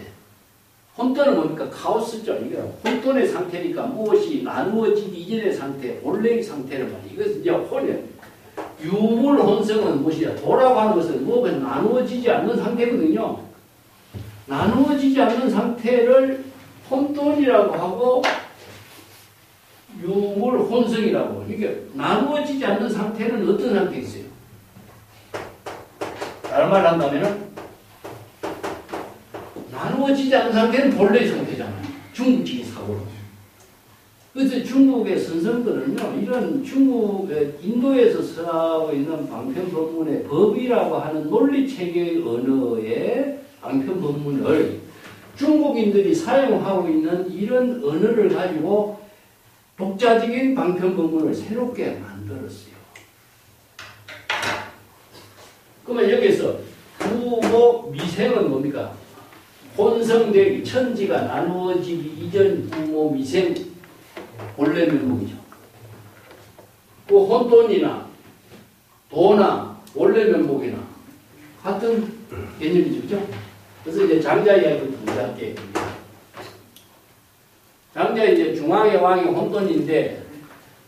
혼돈은 뭡니까? 카오스죠. 이게 혼돈의 상태니까 무엇이 나누어지기 이전의 상태, 본래의 상태를 말이야. 이것은 이제 혼이야. 유물혼성은 무엇이야? 도라고 하는 것은 뭐가 나누어지지 않는 상태거든요. 나누어지지 않는 상태를 혼돈이라고 하고 유물혼성이라고. 이게 나누어지지 않는 상태는 어떤 상태겠어요? 다른 말을 한다면은 나누어지지 않은 상태는 본래의 상태잖아요. 중국적인 사고로. 그래서 중국의 선생들은요, 이런 인도에서 써하고 있는 방편법문의 법이라고 하는 논리체계의 언어의 방편법문을 중국인들이 사용하고 있는 이런 언어를 가지고 독자적인 방편법문을 새롭게 만들었어요. 그러면 여기서 부모 미생은 뭡니까? 혼성되기, 천지가 나누어지기 이전 부모 미생 본래 면목이죠. 그 혼돈이나 도나 원래 면목이나 같은 개념이죠. 그죠? 그래서 이제 장자 이야기부터 먼저 할게요. 장자 이제 중앙의 왕이 혼돈인데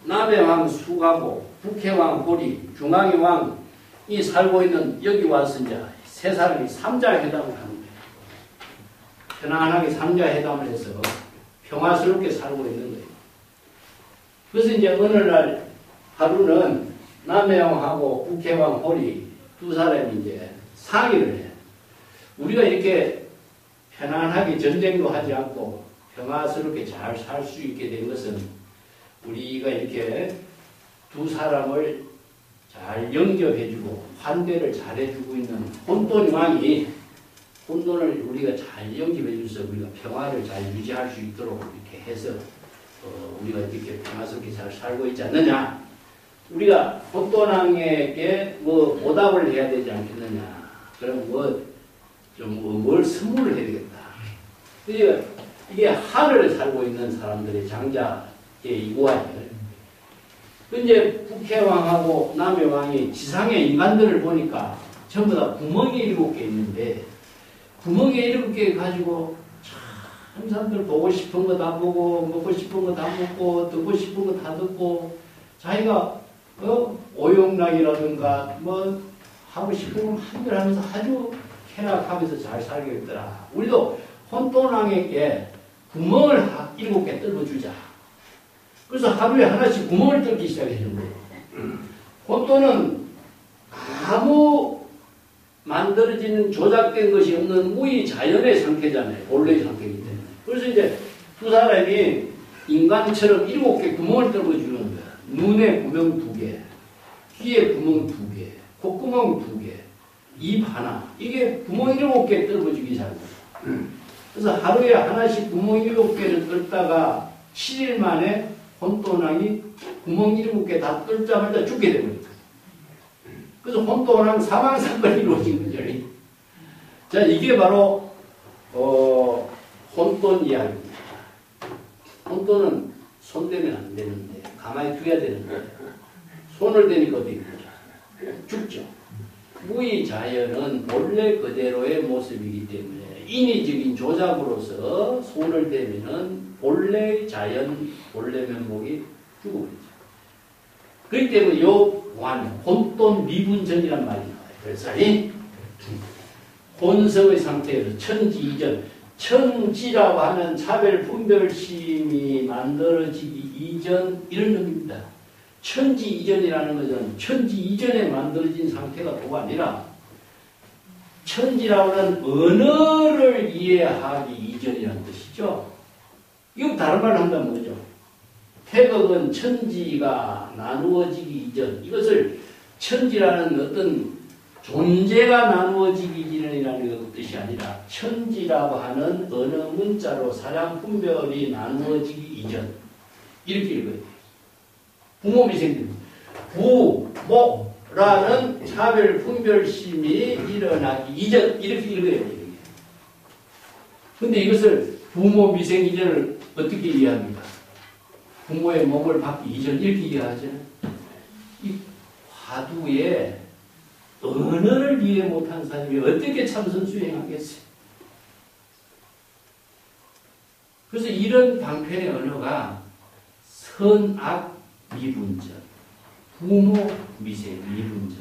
남의 왕 수가고 북의 왕 홀이 중앙의 왕이 살고 있는 여기 와서 이제 세 사람이 삼자회담을 하는 거예요. 편안하게 삼자회담을 해서 평화스럽게 살고 있는 거예요. 그래서 이제 어느 날 하루는 남의 왕하고 북의 왕 홀이 두 사람이 이제 상의를 해요. 우리가 이렇게 편안하게 전쟁도 하지 않고 평화스럽게 잘 살 수 있게 된 것은 우리가 이렇게 두 사람을 잘 영접해주고 환대를 잘해주고 있는 혼돈 왕이 혼돈을 우리가 잘 영접해줘서 우리가 평화를 잘 유지할 수 있도록 이렇게 해서 우리가 이렇게 평화스럽게 잘 살고 있지 않느냐. 우리가 혼돈왕에게 보답을 해야 되지 않겠느냐. 그럼 뭘 선물을 해야 되겠다. 그러니까 이게 하늘을 살고 있는 사람들의 장자의 이구아예요. 근데 북해왕하고 남해왕이 지상의 인간들을 보니까 전부 다 구멍이 7개 있는데 구멍이 7개 가지고 참 사람들 보고 싶은 거 다 보고 먹고 싶은 거 다 먹고 듣고 싶은 거 다 듣고 자기가 오용락이라든가 하고 싶은 거 한들 하면서 아주 쾌락하면서 잘 살게 됐더라. 우리도 혼돈왕에게 구멍을 7개 뚫어주자. 그래서 하루에 하나씩 구멍을 뚫기 시작해준 거예요. 혼돈은 아무 만들어지는 조작된 것이 없는 무의 자연의 상태잖아요. 본래의 상태이기 때문에. 그래서 이제 두 사람이 인간처럼 7개 구멍을 뚫어주는 거야. 눈에 구멍 2개, 귀에 구멍 2개, 콧구멍 2개, 입 하나. 이게 구멍 7개 떨어지기 잘합니다. 그래서 하루에 하나씩 구멍 7개를 뚫다가 7일 만에 혼돈왕이 구멍 7개 다 뚫자마자 죽게 됩니다. 그래서 혼돈왕 사망사건이 이루어진 거죠. 자, 이게 바로 혼돈 이야기입니다. 혼돈은 손대면 안 되는데 가만히 둬야 되는데 손을 대니까 어떻게 되죠? 죽죠. 무의자연은 본래 그대로의 모습이기 때문에 인위적인 조작으로서 손을 대면은 본래 자연, 본래 면목이 죽어버리죠. 그렇기 때문에 요 혼돈 미분전이란 말이 나와요. 그래서 혼성의 상태에서 천지 이전, 천지라고 하는 차별 분별심이 만들어지기 이전 이런 의미입니다. 천지 이전이라는 것은 천지 이전에 만들어진 상태가 도가 아니라 천지라고 하는 언어를 이해하기 이전이라는 뜻이죠. 이거 다른 말로 한다면 뭐죠? 태극은 천지가 나누어지기 이전, 이것을 천지라는 어떤 존재가 나누어지기 이전이라는 뜻이 아니라 천지라고 하는 어느 문자로 사량 분별이 나누어지기 이전, 이렇게 읽어야 돼요. 부모미생입니다. 부모라는 차별 분별심이 일어나기 이전, 이렇게 읽어야 돼요. 근데 이것을 부모미생 이전을 어떻게 이해합니까? 부모의 몸을 받기 이전, 이렇게 이해하잖아요. 이 화두에 언어를 이해 못한 사람이 어떻게 참선 수행하겠어요? 그래서 이런 방편의 언어가 선악 미분전, 부모 미생 미분전,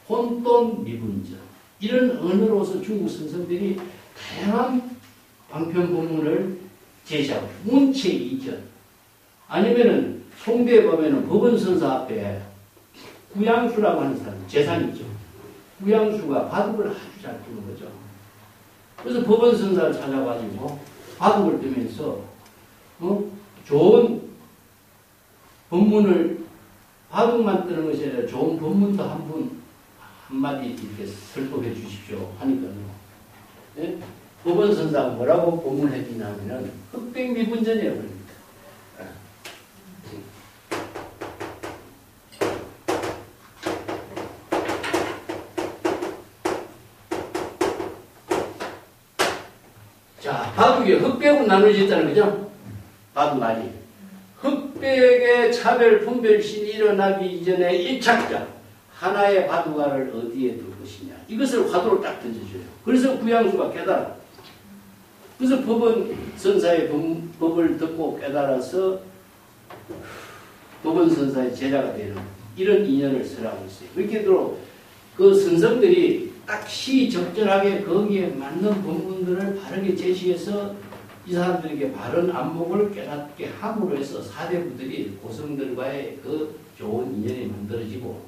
혼돈 미분전, 이런 언어로서 중국 선생들이 다양한 방편 본문을 제시하고 문체 이전, 아니면은 송대에 보면은 법원선사 앞에 구양수라고 하는 사람, 재산이죠. 구양수가 바둑을 아주 잘 두는 거죠. 그래서 법원선사를 찾아가지고 바둑을 뜨면서 좋은 법문을 바둑만 뜨는 것이 아니라 좋은 법문도 한 분 한마디 이렇게 설법해 주십시오 하니까요. 네? 법원선사가 뭐라고 법문을 해주냐면은 흑백미분전이라고 합니다. 자, 바둑이 흑백으로 나누어졌다는 거죠? 바둑 말이. 흑백의 차별 분별심이 일어나기 이전에 1착자 하나의 바둑알을 어디에 둘 것이냐, 이것을 화두로 딱 던져줘요. 그래서 구양수가 깨달아. 그래서 법은 선사의 법을 듣고 깨달아서 법은 선사의 제자가 되는 이런 인연을 설하고 있어요. 그렇게 그 선생들이 딱 시적절하게 거기에 맞는 법문들을 바르게 제시해서 이 사람들에게 바른 안목을 깨닫게 함으로 해서 사대부들이 고성들과의 그 좋은 인연이 만들어지고,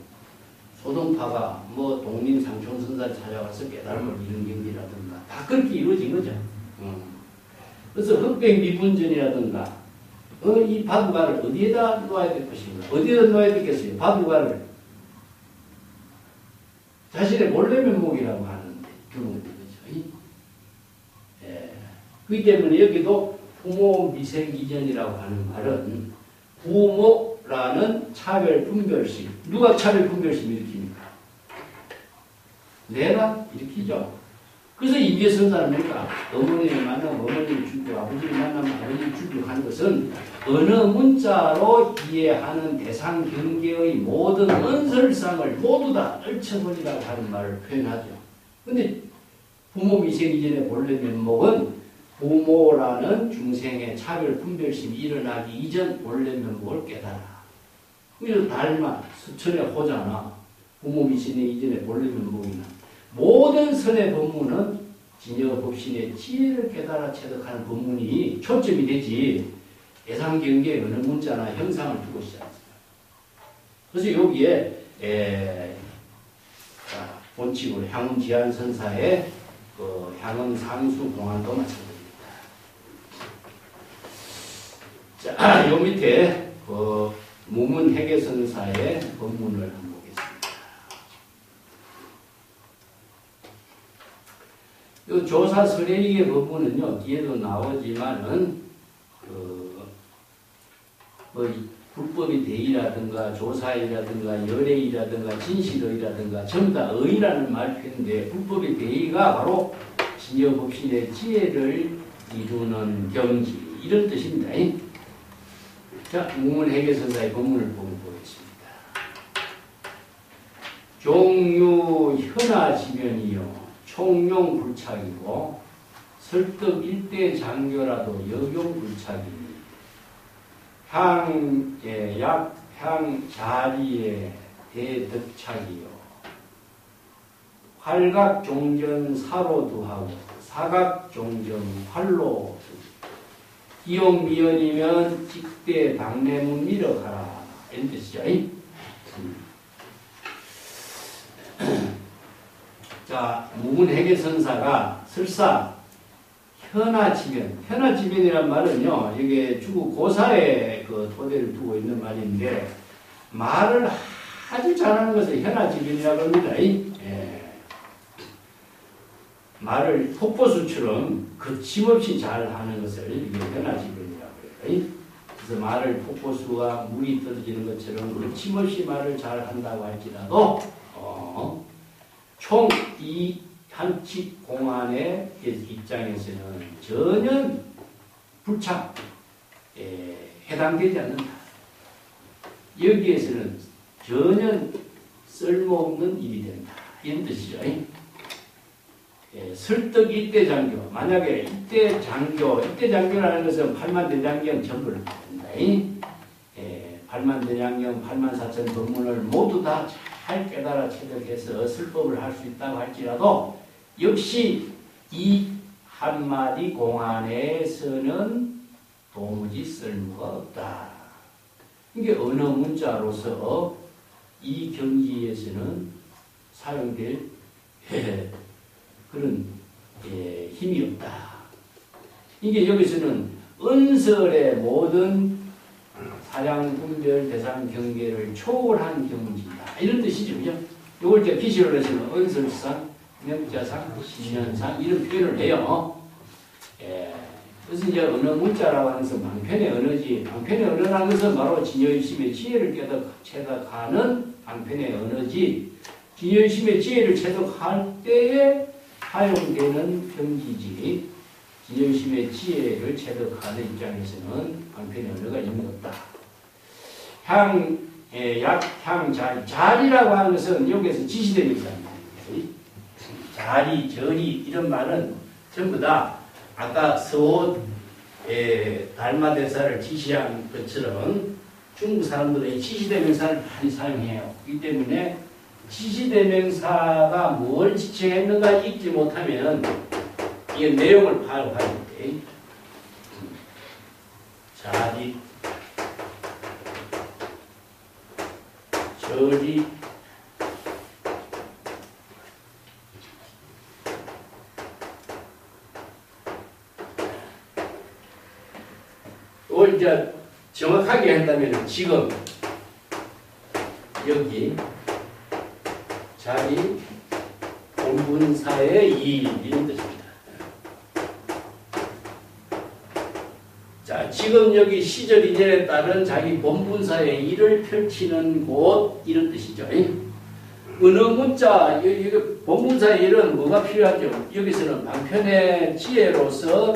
소동파가 독림상총선사를 찾아와서 깨달음을 이룬 경기라든가 다 그렇게 이루어진 거죠. 그래서 흑백미분전이라든가 이 바둑알을 어디에다 놓아야 될 것인가, 어디에다 놓아야 되겠어요? 바둑알을 자신의 본래 면목이라고 하는데 그런 거죠. 그렇기 때문에 여기도 부모 미생 이전이라고 하는 말은 부모라는 차별 분별심, 누가 차별 분별심 일으킵니까? 내가 일으키죠. 그래서 임계선사입니까? 어머니를 만나면 어머니를 죽이고 아버지를 만나면 아버지를 죽이고 하는 것은 어느 문자로 이해하는 대상 경계의 모든 언설상을 모두 다 떨쳐버리라고 하는 말을 표현하죠. 근데 부모 미생 이전의 본래 면목은 부모라는 중생의 차별 분별심이 일어나기 이전 본래 면목을 깨달아. 그래서 달마, 수천의 호자나 부모 미생 이전의 본래 면목이나 모든 선의 법문은 진여 법신의 지혜를 깨달아 체득하는 법문이 초점이 되지 대상경계에 어느 문자나 형상을 두고 있지 않습니다. 그래서 여기에 본칙으로 향음지안선사의 향음상수공안도 마찬가지입니다. 자, 요 밑에 무문해계선사의 법문을 한번 보겠습니다. 이 조사 설례의 부분은요, 뒤에도 나오지만은, 불법의 대의라든가, 조사의라든가, 열애의라든가, 진실의라든가, 전부 다 의라는 말표인데, 불법의 대의가 바로 진여법신의 지혜를 이루는 경지, 이런 뜻입니다. 자, 무문해계선사의 본문을 보겠습니다. 종유 현아지면이요 총용불착이고 설득 일대 장교라도 역용불착이니 향 자리에 대득착이요 활각종전 사로두하고 사각종전 활로 기용미연이면 직대 당내문 밀어가라 이런 뜻이죠. 자, 무문해계선사가 설사 현아지변이란 말은요, 이게 중국 고사의 그 토대를 두고 있는 말인데, 말을 아주 잘하는 것을 현아지변이라고 합니다. 말을 폭포수처럼 거침없이 잘하는 것을 이게 현아지변이라고 해요. 그래서 말을 폭포수가 물이 떨어지는 것처럼 거침없이 말을 잘한다고 할지라도, 총 이 한칙 공안의 입장에서는 전혀 해당되지 않는다. 여기에서는 전혀 쓸모없는 일이 된다. 이런 뜻이죠. 설득 일대 장교. 만약에 일대 장교라는 것은 8만 대장경 전부를 말합니다. 8만 대장경, 8만 4천 법문을 모두 다 잘 깨달아 체득해서 설법을 할 수 있다고 할지라도 역시 이 한마디 공안에서는 도무지 쓸모가 없다. 이게 언어 문자로서 이 경지에서는 사용될 그런 힘이 없다. 이게 여기서는 은설의 모든 사량, 분별, 대상, 경계를 초월한 경지다. 이런 뜻이죠. 그죠? 이걸 이제 비시로 해서는 은설상, 명자상, 신연상 이런 표현을 해요. 그래서 이제 언어 문자라고 하는 것은 방편의 언어지. 방편의 언어라는 것은 바로 진여의심의 지혜를 체득하는 방편의 언어지. 진여의심의 지혜를 체득할 때에 사용되는 경지지. 진여의심의 지혜를 체득하는 입장에서는 방편의 언어가 의미가 없다. 자리라고 하는 것은 여기에서 지시되는 입장입니다. 자리, 저리 이런 말은 전부 다 아까 서옷 달마대사를 지시한 것처럼 중국 사람들은 지시대명사를 많이 사용해요. 그렇기 때문에 지시대명사가 뭘 지칭했는가 읽지 못하면 이 내용을 파악하는데 자리, 저리, 이걸 이제 정확하게 한다면 지금 여기 자리 본분사의 이 이런 뜻입니다. 자, 지금 여기 시절 이전에 따른 자기 본분사의 일을 펼치는 곳 이런 뜻이죠. 언어 문자 본분사의 일은 뭐가 필요하죠? 여기서는 방편의 지혜로서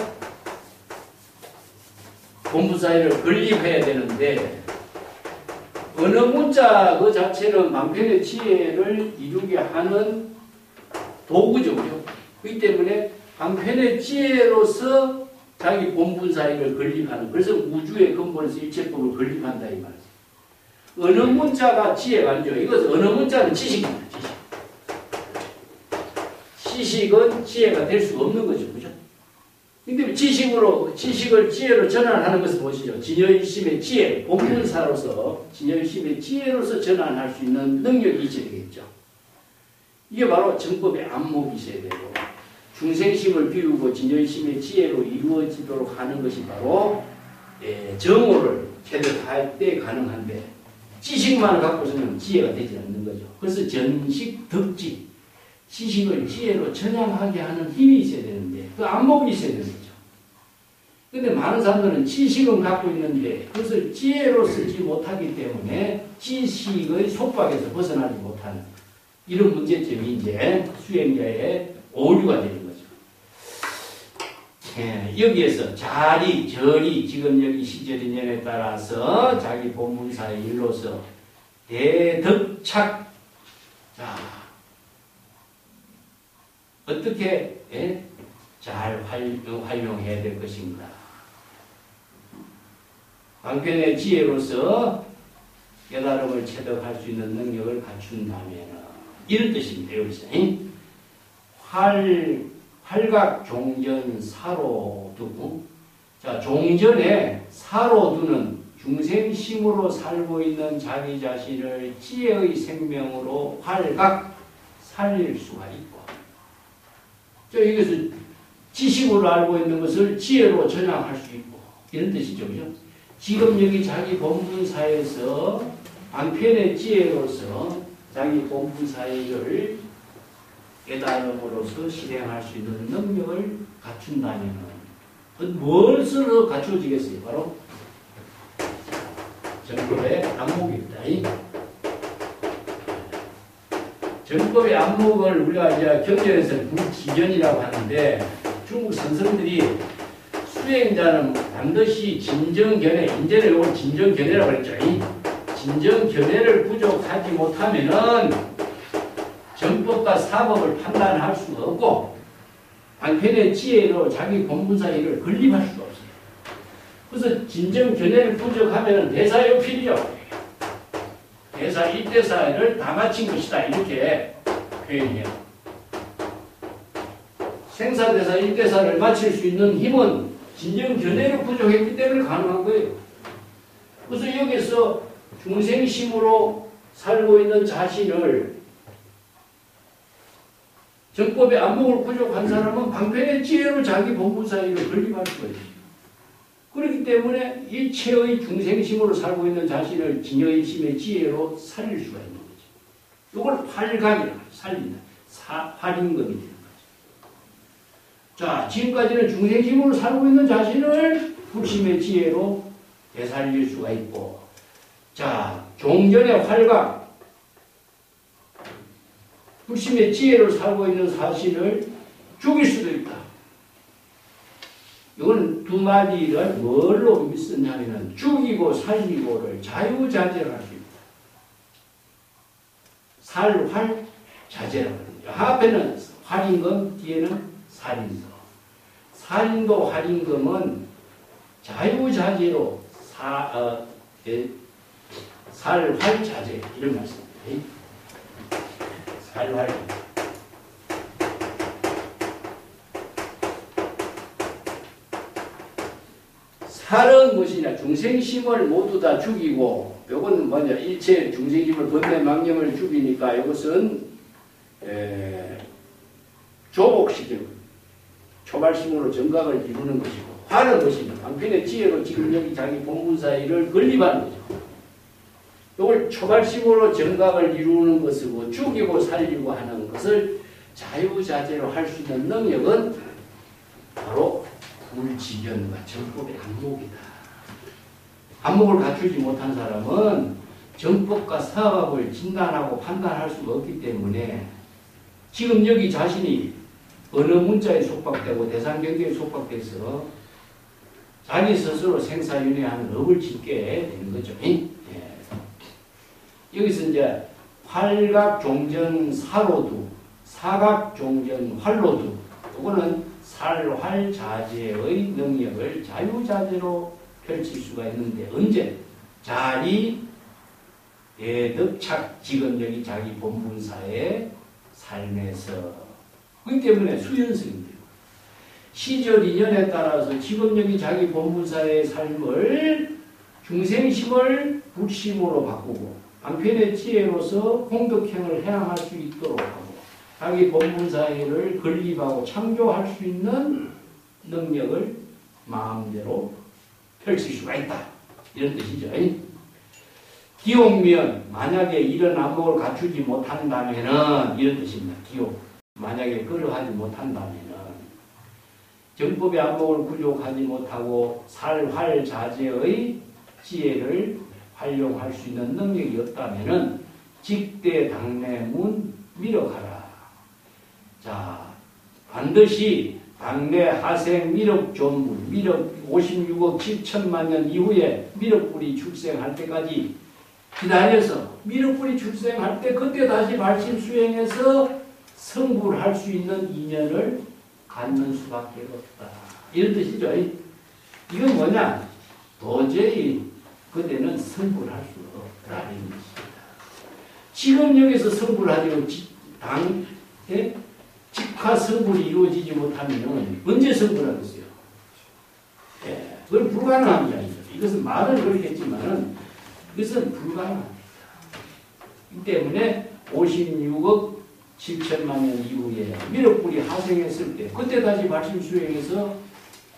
본분사의를 건립해야 되는데 언어 문자 그 자체는 방편의 지혜를 이루게 하는 도구죠. 그렇기 때문에 방편의 지혜로서 자기 본분사의를 건립하는, 그래서 우주의 근본에서 일체법을 건립한다 이 말이죠. 언어 문자가 지혜가 아니죠. 이것은 언어 문자는 지식입니다. 지식은 지혜가 될 수 없는 거죠. 그죠? 근데 지식을 지혜로 전환하는 것은 무엇이죠? 진여일심의 지혜, 본분사로서 진여일심의 지혜로서 전환할 수 있는 능력이 있어야 되겠죠. 이게 바로 정법의 안목이 있어야 되고 중생심을 비우고 진여일심의 지혜로 이루어지도록 하는 것이 바로 정오를 체득할 때 가능한데 지식만 갖고서는 지혜가 되지 않는 거죠. 그래서 전식, 덕지, 지식을 지혜로 전향하게 하는 힘이 있어야 되는데 그 안목이 있어야 되는 거죠. 근데 많은 사람들은 지식은 갖고 있는데 그것을 지혜로 쓰지 못하기 때문에 지식의 속박에서 벗어나지 못하는 이런 문제점이 이제 수행자의 오류가 되는 거죠. 여기에서 자리, 절이, 지금 여기 시절 인연에 따라서 자기 본문사의 일로서 대덕착. 자, 어떻게 잘 활용해야 될 것인가. 방편의 지혜로서 깨달음을 체득할 수 있는 능력을 갖춘다면 이런 뜻입니다. 여기서 활각 종전 사로두. 자, 종전에 사로두는 중생심으로 살고 있는 자기 자신을 지혜의 생명으로 활각 살릴 수가 있고, 자, 이것을 지식으로 알고 있는 것을 지혜로 전향할 수 있고 이런 뜻이죠. 그죠? 지금 여기 자기 본분사에서 방편의 지혜로서 자기 본분사를 깨달음으로써 실행할 수 있는 능력을 갖춘다면 무엇으로 갖추어지겠어요? 바로 정법의 안목입니다. 정법의 안목을 우리가 이제 경전에서 불지견이라고 하는데, 중국 선생들이 수행자는 반드시 진정견해, 인제는 이걸 진정견해라고 그랬죠. 진정견해를 부족하지 못하면은 정법과 사법을 판단할 수가 없고 방편의 지혜로 자기 본분사 일을 건립할 수가 없어요. 그래서 진정견해를 부족하면 대사요필이요. 대사 1대사를 다 마친 것이다. 이렇게 표현해요. 생사대사 1대사를 마칠 수 있는 힘은 진정견해를 부족했기 때문에 가능한 거예요. 그래서 여기서 중생심으로 살고 있는 자신을 정법의 안목을 부족한 사람은 방편의 지혜로 자기 본분사 일을 건립할 수가 있어요. 그렇기 때문에 일체의 중생심으로 살고 있는 자신을 진여의심의 지혜로 살릴 수가 있는 거죠. 이걸 활각이라고 해요. 살린다. 활인검이 되는 거죠. 자, 지금까지는 중생심으로 살고 있는 자신을 불심의 지혜로 되살릴 수가 있고, 자, 종전의 활각, 불심의 지혜로 살고 있는 자신을 죽일 수도 있다. 이건 두 마디를 뭘로 쓰냐면은 죽이고 살리고를 자유자재로 할 수 있다. 살, 활, 자재라고 합니다. 앞에는 활임금, 뒤에는 살인도. 살인도 활임금은 자유자재로 살, 활, 자재 이런 말씀입니다. 살, 활. 살은 무엇이냐? 중생심을 모두 다 죽이고, 요거는 뭐냐? 일체 중생심을 번뇌망념을 죽이니까 이것은 조복시키고 초발심으로 정각을 이루는 것이고, 화는 것이냐? 방편의 지혜로 지금 여기 자기 본분사 일을 건립하는 거죠. 이걸 초발심으로 정각을 이루는 것이고 죽이고 살리고 하는 것을 자유자재로 할 수 있는 능력은 바로 불지견과 정법의 안목이다. 안목을 갖추지 못한 사람은 정법과 사법을 진단하고 판단할 수가 없기 때문에 지금 여기 자신이 어느 문자에 속박되고 대상경계에 속박돼서 자기 스스로 생사윤회하는 업을 짓게 되는 거죠. 여기서 이제 활각 종전 사로두, 사각 종전 활로두, 이거는 살활자재의 능력을 자유자재로 펼칠 수가 있는데 언제? 자리, 대덕착, 지금 여기 자기 본분사의 삶에서. 그렇기 때문에 수연성입니다. 시절 인연에 따라서 지금 여기 자기 본분사의 삶을 중생심을 불심으로 바꾸고 방편의 지혜로서 공덕행을 해양할 수 있도록 하고 자기 본분사회를 건립하고 창조할 수 있는 능력을 마음대로 펼칠 수가 있다. 이런 뜻이죠. 기옥면 만약에 이런 안목을 갖추지 못한다면 이런 뜻입니다. 기옥. 만약에 그러하지 못한다면은 정법의 안목을 구족하지 못하고 살활자재의 지혜를 활용할 수 있는 능력이 없다면은 직대 당내문 미력하라. 자, 반드시 당내 하생 미력 존물, 미력 56억 7천만 년 이후에 미력불이 출생할 때까지 기다려서 미력불이 출생할 때 그때 다시 말씀 수행해서 성불을 할 수 있는 인연을 갖는 수밖에 없다. 이런 뜻이죠. 이건 뭐냐? 도저히 그때는 성불할 수 없다는 것입니다. 지금 여기서 성불하지고 당에 직화 성불이 이루어지지 못하면 언제 성불하겠어요? 예, 그건 불가능한 이야기죠. 이것은 말은 그렇겠지만은 이것은 불가능합니다. 이 때문에 56억 7천만 년 이후에 미륵불이 하생했을 때 그때 다시 말씀 수행해서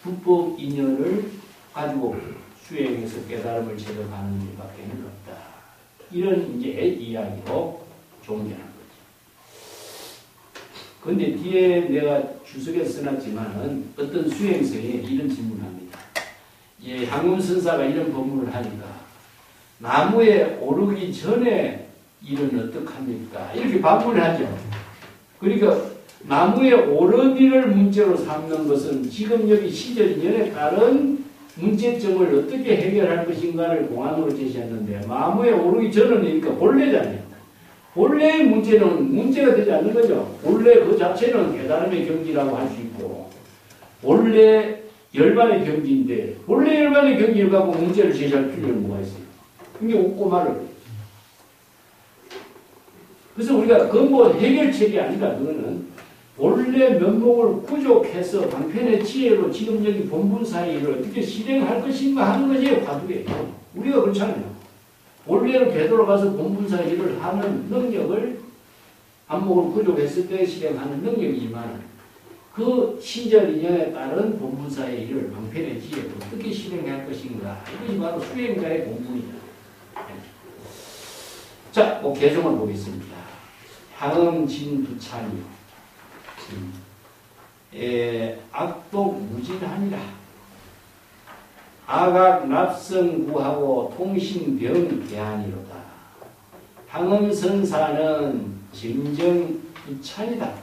불법 인연을 가지고 수행해서 깨달음을 제대로 가는 일밖에 없다. 이런 이제 이야기로 종료하는 거죠. 근데 뒤에 내가 주석에 써놨지만은 어떤 수행서에 이런 질문을 합니다. 예, 향음선사가 이런 법문을 하니까 나무에 오르기 전에 일은 어떡합니까? 이렇게 반문을 하죠. 그러니까 나무에 오르기를 문제로 삼는 것은 지금 여기 시절 인연에 따른 문제점을 어떻게 해결할 것인가를 공안으로 제시했는데 나무에 오르기 전은 그러니까 본래잖아요. 본래의 문제는 문제가 되지 않는 거죠. 본래 그 자체는 깨달음의 경지라고 할 수 있고 본래 열반의 경지인데 본래 열반의 경지를 갖고 문제를 제시할 필요는 뭐가 있어요? 이게 웃고 말을. 그래서 우리가 그건 뭐 해결책이 아니라 그거는 본래 면목을 구족해서 방편의 지혜로 지금 여기 본분 사이를 어떻게 실행할 것인가 하는 것이 화두예요. 우리가 그렇잖아요. 본래로 되돌아가서 본분 사이를 하는 능력을 안목을 구족했을 때 실행하는 능력이지만 그 시절 인연에 따른 본분 사이의 일을 방편의 지혜로 어떻게 실행할 것인가 이것이 바로 수행자의 본분이다. 자, 뭐 개성을 보겠습니다. 향음진두찬이요. 악독 무진하니라. 악악 납성구하고 통신병 대안이로다. 향음선사는 진정 두찬이다.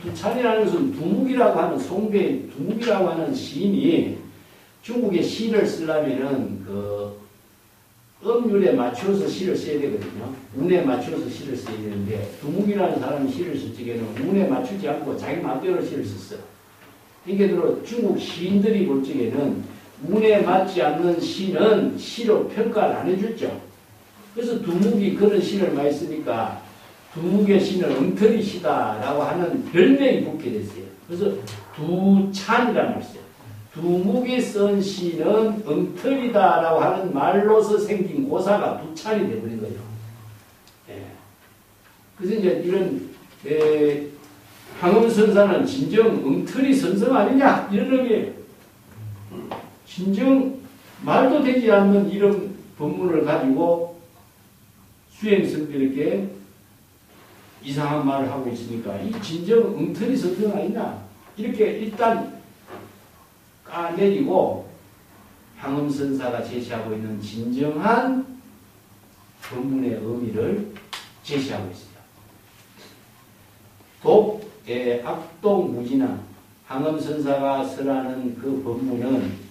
두찬이라는 것은 두묵이라고 하는 송배의 두묵이라고 하는 시인이 중국의 시를 쓰려면은 그 음률에 맞춰서 시를 써야 되거든요. 운에 맞춰서 시를 써야 되는데 두묵이라는 사람이 시를 쓸 적에는 운에 맞추지 않고 자기 마음대로 시를 썼어. 이게 들어 중국 시인들이 볼 적에는 운에 맞지 않는 시는 시로 평가를 안 해줬죠. 그래서 두묵이 그런 시를 많이 쓰니까 두묵의 시는 엉터리 시다라고 하는 별명이 붙게 됐어요. 그래서 두찬이라는 말을 써요. 두묵이 쓴 시는 엉터리다라고 하는 말로서 생긴 고사가 두찬이 되어버린 거죠. 예. 그래서 이제 이런 향음선사는 진정 엉터리 선성 아니냐 이런 의미예요. 진정 말도 되지 않는 이런 법문을 가지고 수행성들에게 이상한 말을 하고 있으니까 이 진정 엉터리 선성 아니냐 이렇게 일단 까내리고 향음선사가 제시하고 있는 진정한 법문의 의미를 제시하고 있습니다. 악독무진한 향음선사가 설하는 그 법문은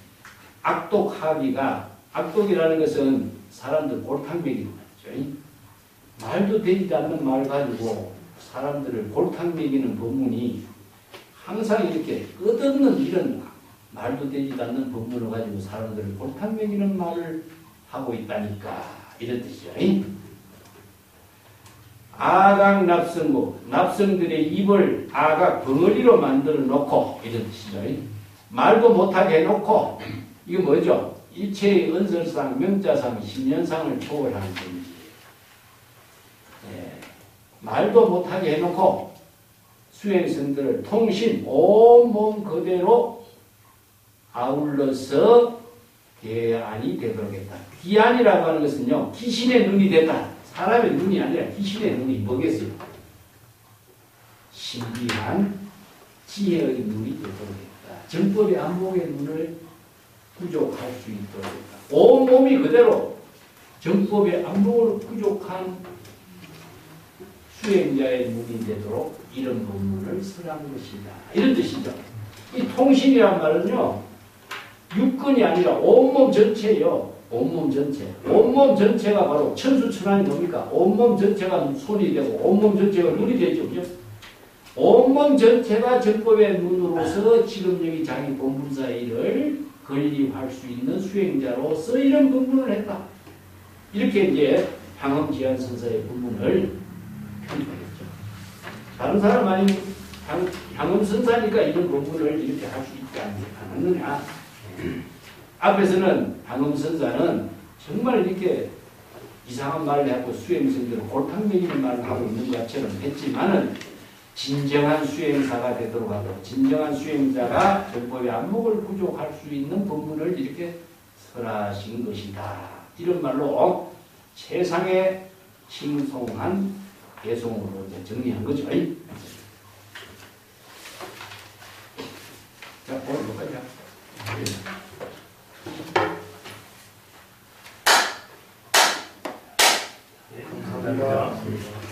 악독하기가 악독이라는 것은 사람들 골탕먹이는 말이죠. 말도 되지 않는 말 가지고 사람들을 골탕먹이는 법문이 항상 이렇게 끝없는 이런 말도 되지 않는 법문을 가지고 사람들을 골탕 먹이는 말을 하고 있다니까 이런 뜻이죠. 아각 납성고 납성들의 입을 아각 벙어리로 만들어 놓고 이런 뜻이죠. 말도 못하게 해놓고 이게 뭐죠? 일체의 은설상, 명자상, 신년상을 초월하는 겁니다. 말도 못하게 해놓고 수행성들을 통신 온몸 그대로 아울러서 대안이 되도록 했다. 기안이라고 하는 것은요, 귀신의 눈이 됐다. 사람의 눈이 아니라 귀신의 눈이 뭐겠어요? 신비한 지혜의 눈이 되도록 했다. 정법의 안목의 눈을 부족할 수 있도록 했다. 온몸이 그대로 정법의 안목을 부족한 수행자의 눈이 되도록 이런 법문을 설한 것이다. 이런 뜻이죠. 이 통신이란 말은요, 육근이 아니라 온몸 전체요. 온몸 전체. 온몸 전체가 바로 천수천안이 뭡니까? 온몸 전체가 손이 되고 온몸 전체가 눈이 되죠. 그죠? 온몸 전체가 정법의 눈으로서 지금 여기 자기 본분사 일을 건립할 수 있는 수행자로서 이런 본문을 했다. 이렇게 이제 향엄지한선사의 본문을 편집하겠죠. 다른 사람 아니면 향엄선사니까 이런 본문을 이렇게 할 수 있지 않느냐. 앞에서는 향엄선사는 정말 이렇게 이상한 말을 하고 수행성대로 골탕 먹이는 말을 하고 있는 것처럼 했지만은 진정한 수행사가 되도록 하고 진정한 수행자가 정법의 안목을 부족할 수 있는 본문을 이렇게 설하신 것이다. 이런 말로 세상에 칭송한 개송으로 정리한 거죠. 자, 오늘 뭐까지 감사합니다.